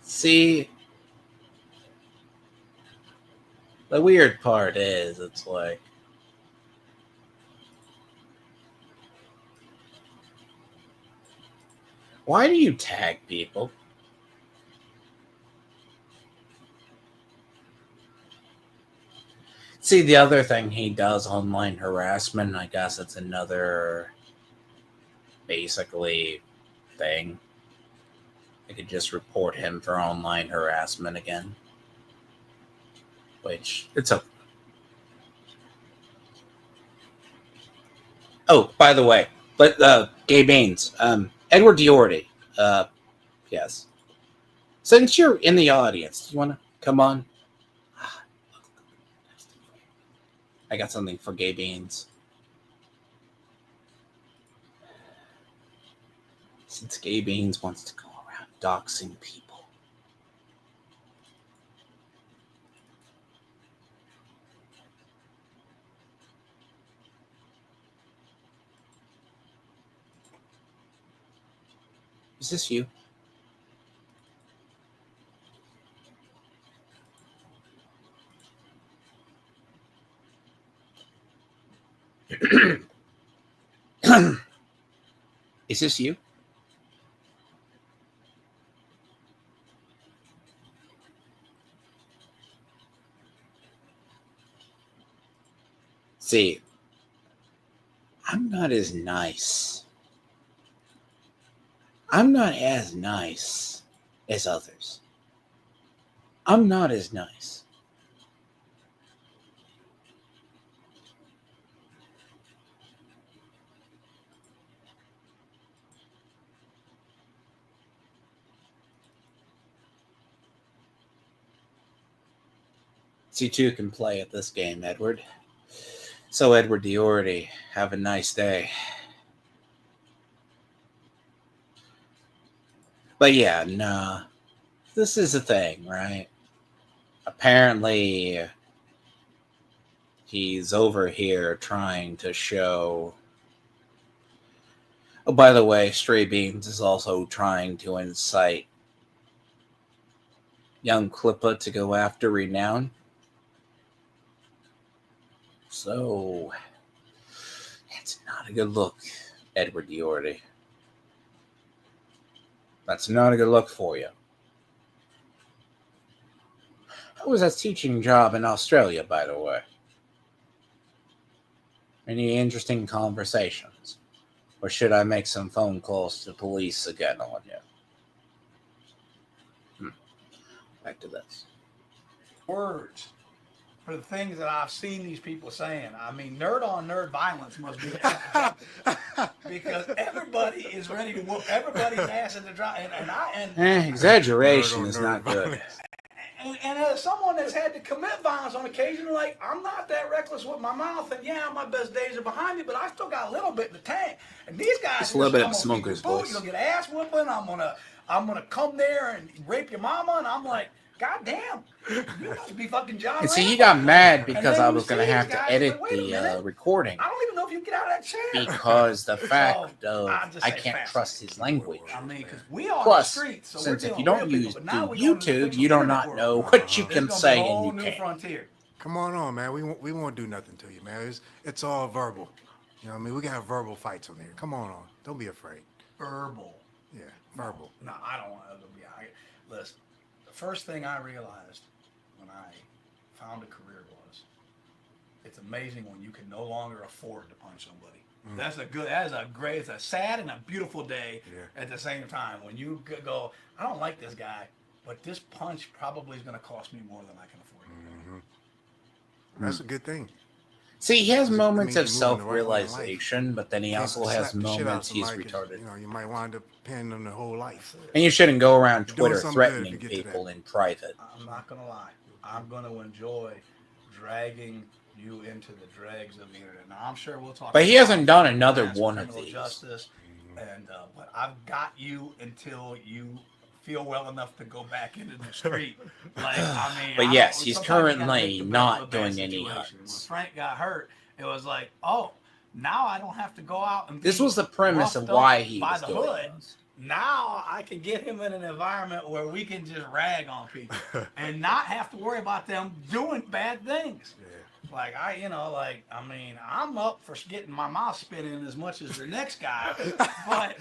See, the weird part is, it's like, why do you tag people? See, the other thing he does, online harassment, I guess it's another, basically, thing. I could just report him for online harassment again. Which, it's okay. Oh, by the way, but Gay Baines, Edward Diordi, yes. Since you're in the audience, do you want to come on? I got something for Gay Beans. Since Gay Beans wants to go around doxing people. Is this you? Is this you? See, I'm not as nice. I'm not as nice as others. I'm not as nice. You two can play at this game, Edward. So, Edward Diority, have a nice day. But yeah, nah. This is a thing, right? Apparently, he's over here trying to show... Oh, by the way, Stray Beans is also trying to incite young Clippa to go after Renown. So, it's not a good look, Edward Diority. That's not a good look for you. How was that teaching job in Australia, by the way? Any interesting conversations? Or should I make some phone calls to police again on you? Back to this. Words for the things that I've seen these people saying. I mean, nerd on nerd violence must be because everybody is ready to whoop everybody's ass in the drive. Exaggeration is not good. And as someone that's had to commit violence on occasion, like, I'm not that reckless with my mouth, and yeah, my best days are behind me, but I still got a little bit in the tank. And these guys, just a little bit of smoker's voice. You're gonna get ass whooping. I'm gonna come there and rape your mama, and I'm like, God damn, you must be fucking John. And see, he got mad because I was going to have to edit the recording. I don't even know if you can get out of that chair. Because the fact of I can't trust his language. I mean, because we are Plus, on the streets, so since if you don't use YouTube, you do not know what you can say and you can't. Frontier. Come on, man. We won't do nothing to you, man. It's all verbal. You know what I mean? We can have verbal fights on here. Come on. Don't be afraid. Verbal. Yeah, verbal. No, I don't want to be. Listen, the first thing I realized when I found a career was, it's amazing when you can no longer afford to punch somebody. That's it's a sad and a beautiful day at the same time. When you go, I don't like this guy, but this punch probably is going to cost me more than I can afford. That's a good thing. See, he has moments of self-realization, but then he also has moments he's retarded. You know, you might wind up pinning them the whole life. And you shouldn't go around Twitter threatening people in private. I'm not going to lie. I'm going to enjoy dragging you into the dregs of the internet. Now, I'm sure we'll talk. But he hasn't done another one of these. Justice, but I've got you until you feel well enough to go back into the street. But yes, he's currently not doing any hunts. When Frank got hurt, it was like, oh, now I don't have to go out and. This was the premise of why he was doing this. Now I can get him in an environment where we can just rag on people and not have to worry about them doing bad things. Yeah. I'm up for getting my mouth spit in as much as the next guy, but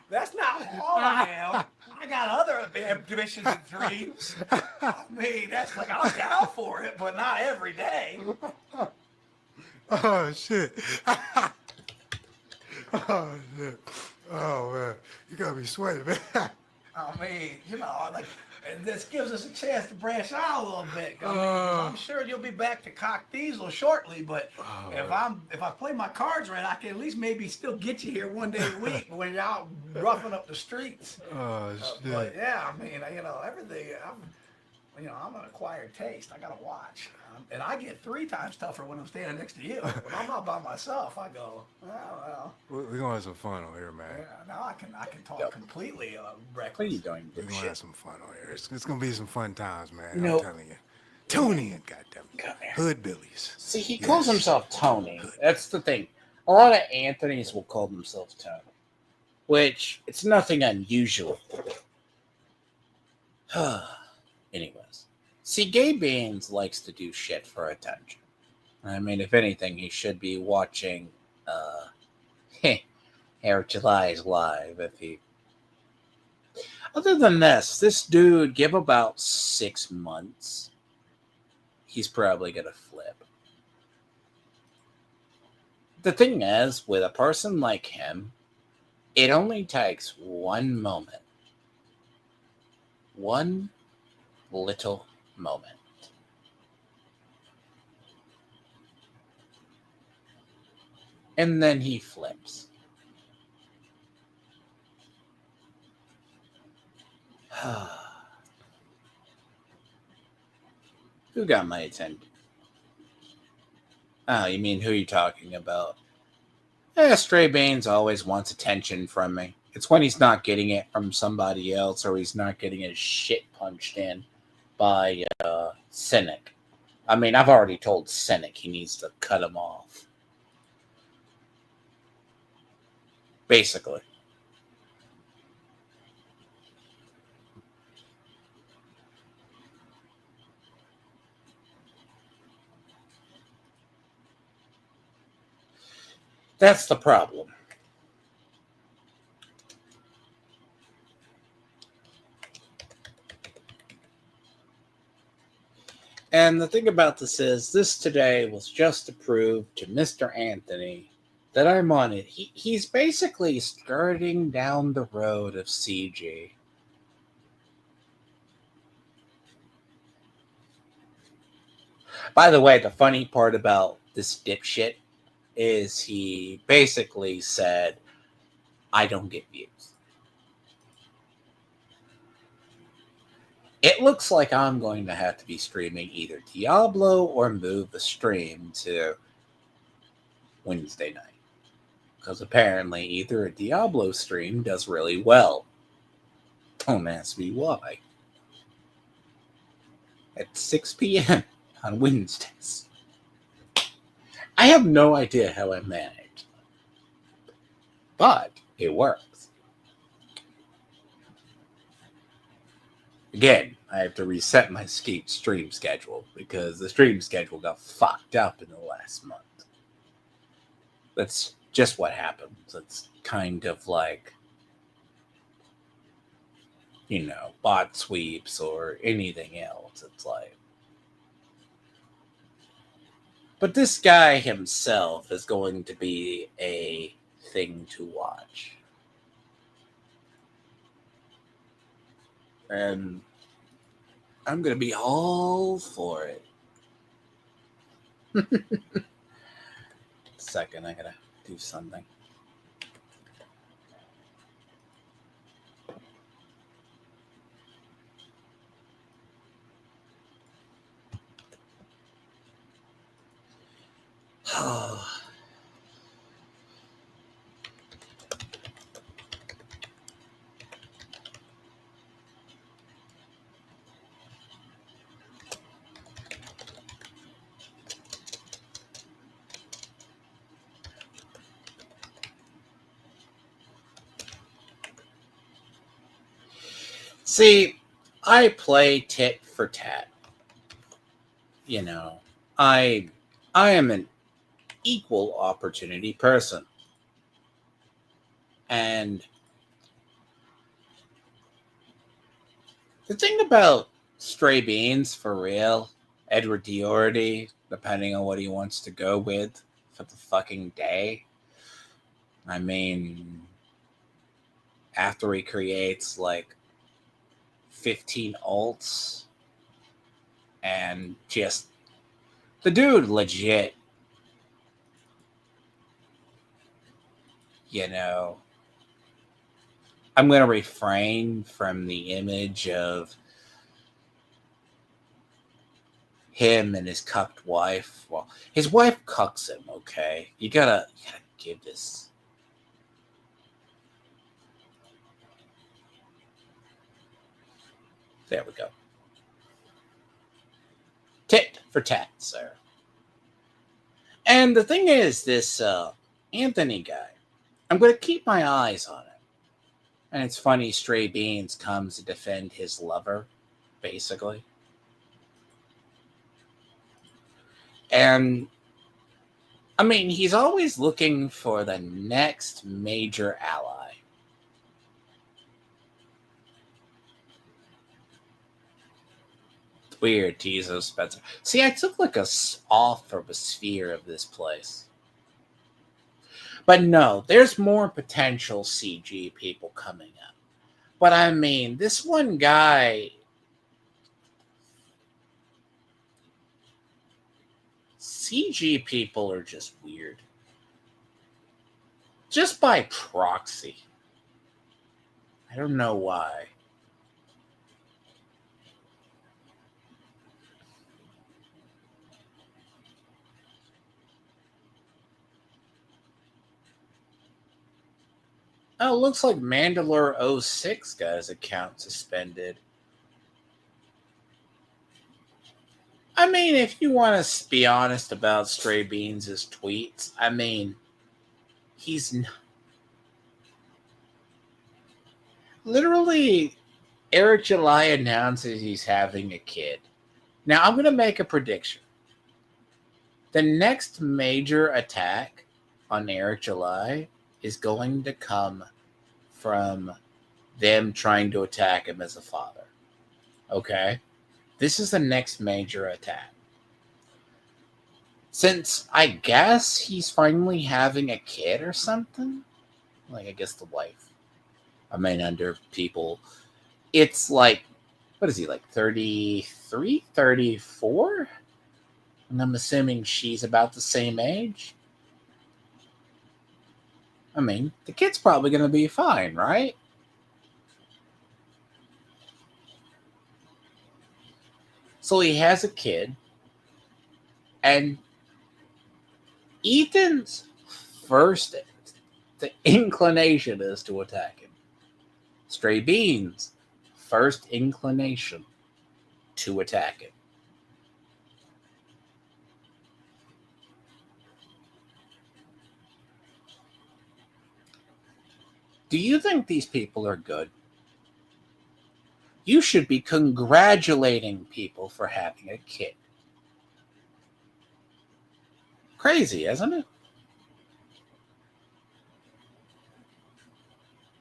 that's not all I am. I got other ambitions and dreams. That's like, I'm down for it, but not every day. Oh, shit. Oh, shit. Oh, man. You got me sweating, man. And this gives us a chance to branch out a little bit. I'm sure you'll be back to Cock Diesel shortly, but if I play my cards right, I can at least maybe still get you here one day a week when you're out roughing up the streets. Oh, shit. But yeah, everything. I'm an acquired taste. I gotta watch, and I get 3 times tougher when I'm standing next to you. When I'm not by myself, I go, well. We're gonna have some fun on here, man. Yeah, now I can talk completely reckless. We're gonna have some fun on here. It's gonna be some fun times, man. I'm telling you. Tony and goddamn Hood Billies. See, he calls himself Tony. That's the thing. A lot of Anthonys will call themselves Tony, which it's nothing unusual. Anyways, see, Gay Beans likes to do shit for attention. I mean, if anything, he should be watching Air July's live. Other than this dude, give about 6 months, he's probably gonna flip. The thing is, with a person like him, it only takes one moment. One little moment. And then he flips. Who got my attention? Oh, you mean who you talking about? Stray Banes always wants attention from me. It's when he's not getting it from somebody else or he's not getting his shit punched in by Cynic. I mean, I've already told Cynic he needs to cut him off. Basically. That's the problem. And the thing about this is, this today was just to prove to Mr. Anthony that I'm on it. He's basically skirting down the road of CG. By the way, the funny part about this dipshit is he basically said, I don't get views. It looks like I'm going to have to be streaming either Diablo or move the stream to Wednesday night. Because apparently either a Diablo stream does really well. Don't ask me why. At 6 p.m. on Wednesdays. I have no idea how I managed. But it works. Again, I have to reset my stream schedule because the stream schedule got fucked up in the last month. That's just what happens. It's kind of like, bot sweeps or anything else. It's like. But this guy himself is going to be a thing to watch. And I'm going to be all for it. Second, I got to do something. See, I play tit for tat. I am an equal opportunity person. And the thing about Stray Beans, for real, Edward Diority, depending on what he wants to go with for the fucking day, I mean, after he creates like 15 alts and just the dude legit, I'm going to refrain from the image of him and his cucked wife. Well, his wife cucks him, okay? You gotta give this. There we go. Tit for tat, sir. And the thing is, this Anthony guy, I'm going to keep my eyes on him. And it's funny, Stray Beans comes to defend his lover, basically. And, I mean, he's always looking for the next major ally. It's weird, Tizo Spencer. See, I took like off from a sphere of this place. But no, there's more potential CG people coming up. But I mean, this one guy, CG people are just weird. Just by proxy. I don't know why. Oh, looks like Mandalore06 got his account suspended. I mean, if you want to be honest about Stray Beans' tweets, I mean, he's literally, Eric July announces he's having a kid. Now, I'm going to make a prediction. The next major attack on Eric July is going to come from them trying to attack him as a father. Okay? This is the next major attack. Since I guess he's finally having a kid or something, like I guess the wife. I mean, under people, it's like, what is he, like 33, 34? And I'm assuming she's about the same age. I mean, the kid's probably going to be fine, right? So he has a kid, and Ethan's first the inclination is to attack him. Stray Beans' first inclination to attack him. Do you think these people are good? You should be congratulating people for having a kid. Crazy, isn't it?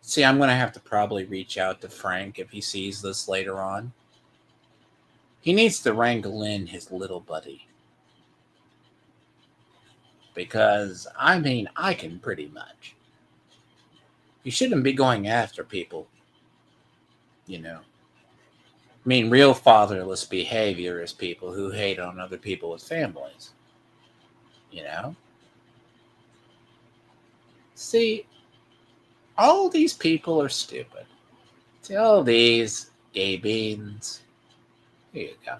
See, I'm going to have to probably reach out to Frank if he sees this later on. He needs to wrangle in his little buddy. Because, I mean, I can pretty much. You shouldn't be going after people. You know. I mean, real fatherless behavior is people who hate on other people with families. You know? See, all these people are stupid. See, all these gay beans. Here you go.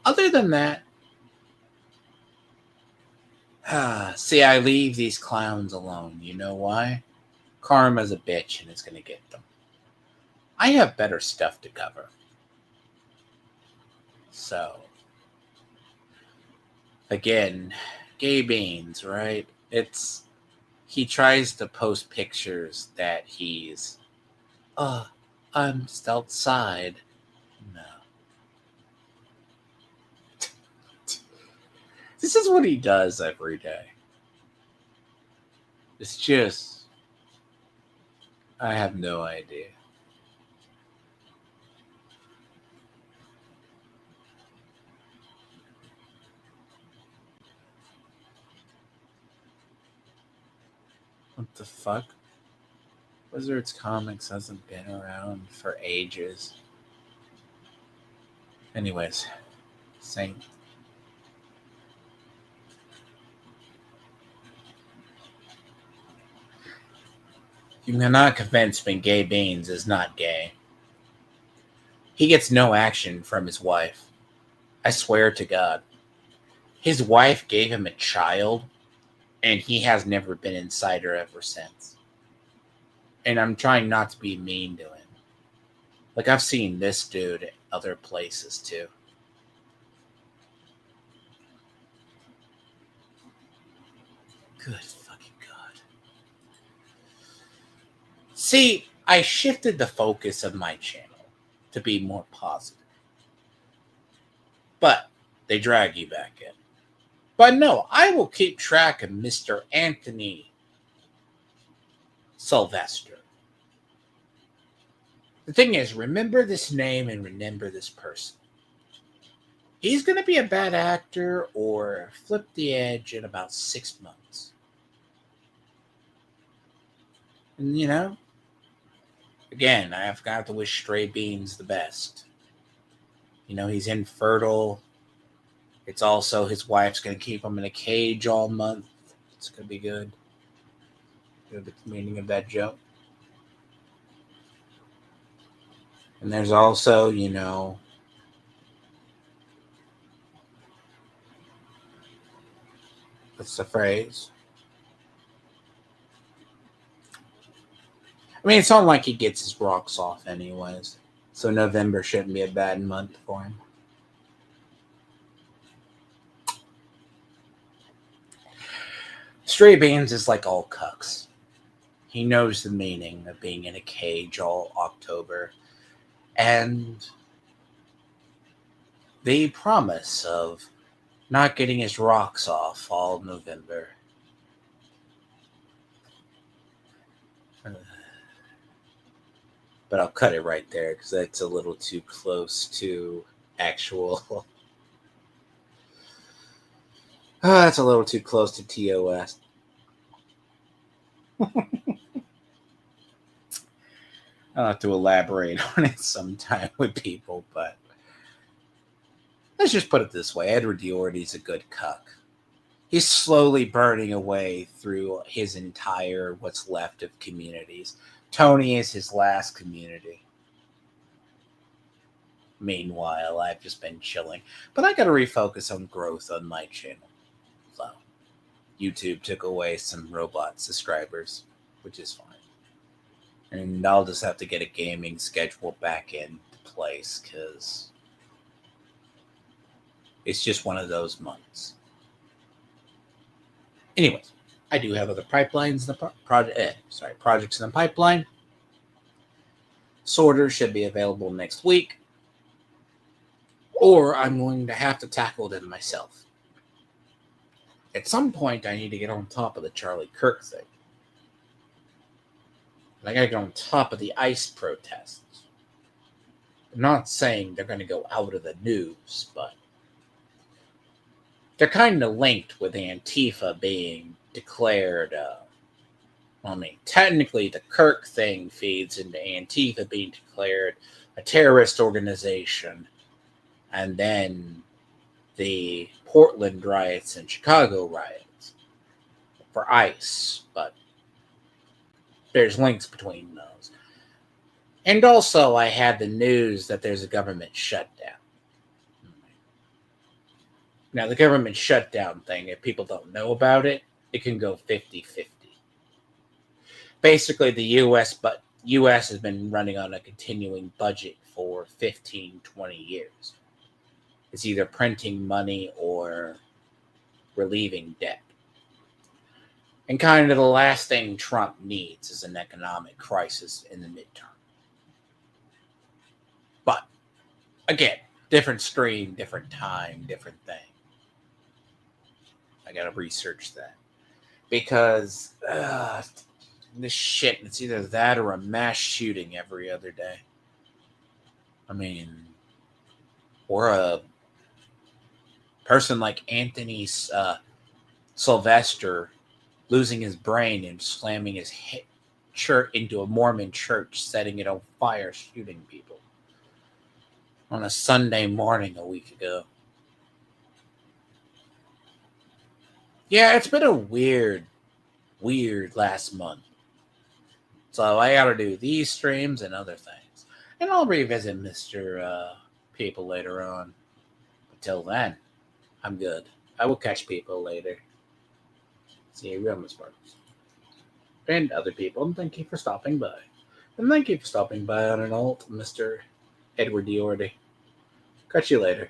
Other than that, see, I leave these clowns alone. You know why? Karma's a bitch and it's going to get them. I have better stuff to cover. So, again, gay beans, right? He tries to post pictures that he's, I'm just outside. No. This is what he does every day. It's just, I have no idea. What the fuck? Wizards Comics hasn't been around for ages. Anyways, same. You cannot convince me Gay Beans is not gay. He gets no action from his wife. I swear to God. His wife gave him a child, and he has never been inside her ever since. And I'm trying not to be mean to him. Like, I've seen this dude at other places, too. Good fucking God. See, I shifted the focus of my channel to be more positive. But they drag you back in. But no, I will keep track of Mr. Anthony Sylvester. The thing is, remember this name and remember this person. He's going to be a bad actor or flip the edge in about 6 months. And, you know, again, I've got to wish Stray Beans the best. You know, he's infertile. It's also his wife's going to keep him in a cage all month. It's going to be good. Good the meaning of that joke. And there's also, you know, That's the phrase. I mean, it's not like he gets his rocks off anyways. So November shouldn't be a bad month for him. Stray Beans is like all cucks. He knows the meaning of being in a cage all October. And the promise of not getting his rocks off all November. But I'll cut it right there because that's a little too close to actual. That's a little too close to TOS. I'll have to elaborate on it sometime with people, but let's just put it this way. Edward Diordy's a good cuck. He's slowly burning away through his entire what's left of communities. Tony is his last community. Meanwhile, I've just been chilling. But I got to refocus on growth on my channel. So, YouTube took away some robot subscribers, which is fine. And I'll just have to get a gaming schedule back into place because it's just one of those months. Anyways, I do have other pipelines in the projects in the pipeline. Sorter should be available next week, or I'm going to have to tackle them myself. At some point, I need to get on top of the Charlie Kirk thing. And I got to get on top of the ICE protests. I'm not saying they're going to go out of the news, but they're kind of linked with Antifa being declared. Technically, the Kirk thing feeds into Antifa being declared a terrorist organization, and then the Portland riots and Chicago riots for ICE, but there's links between those. And also, I had the news that there's a government shutdown. Now, the government shutdown thing, if people don't know about it, it can go 50-50. Basically, the U.S. has been running on a continuing budget for 15, 20 years. It's either printing money or relieving debt. And kind of the last thing Trump needs is an economic crisis in the midterm. But, again, different stream, different time, different thing. I gotta research that. Because this shit, it's either that or a mass shooting every other day. I mean, or a person like Anthony Sylvester losing his brain and slamming his shirt into a Mormon church, setting it on fire, shooting people on a Sunday morning a week ago. Yeah, it's been a weird last month. So I got to do these streams and other things. And I'll revisit Mr. People later on. Until then, I'm good. I will catch people later. See you real Miss Sparks. And other people. And thank you for stopping by. And thank you for stopping by on an alt, Mr. Edward Diordy. Catch you later.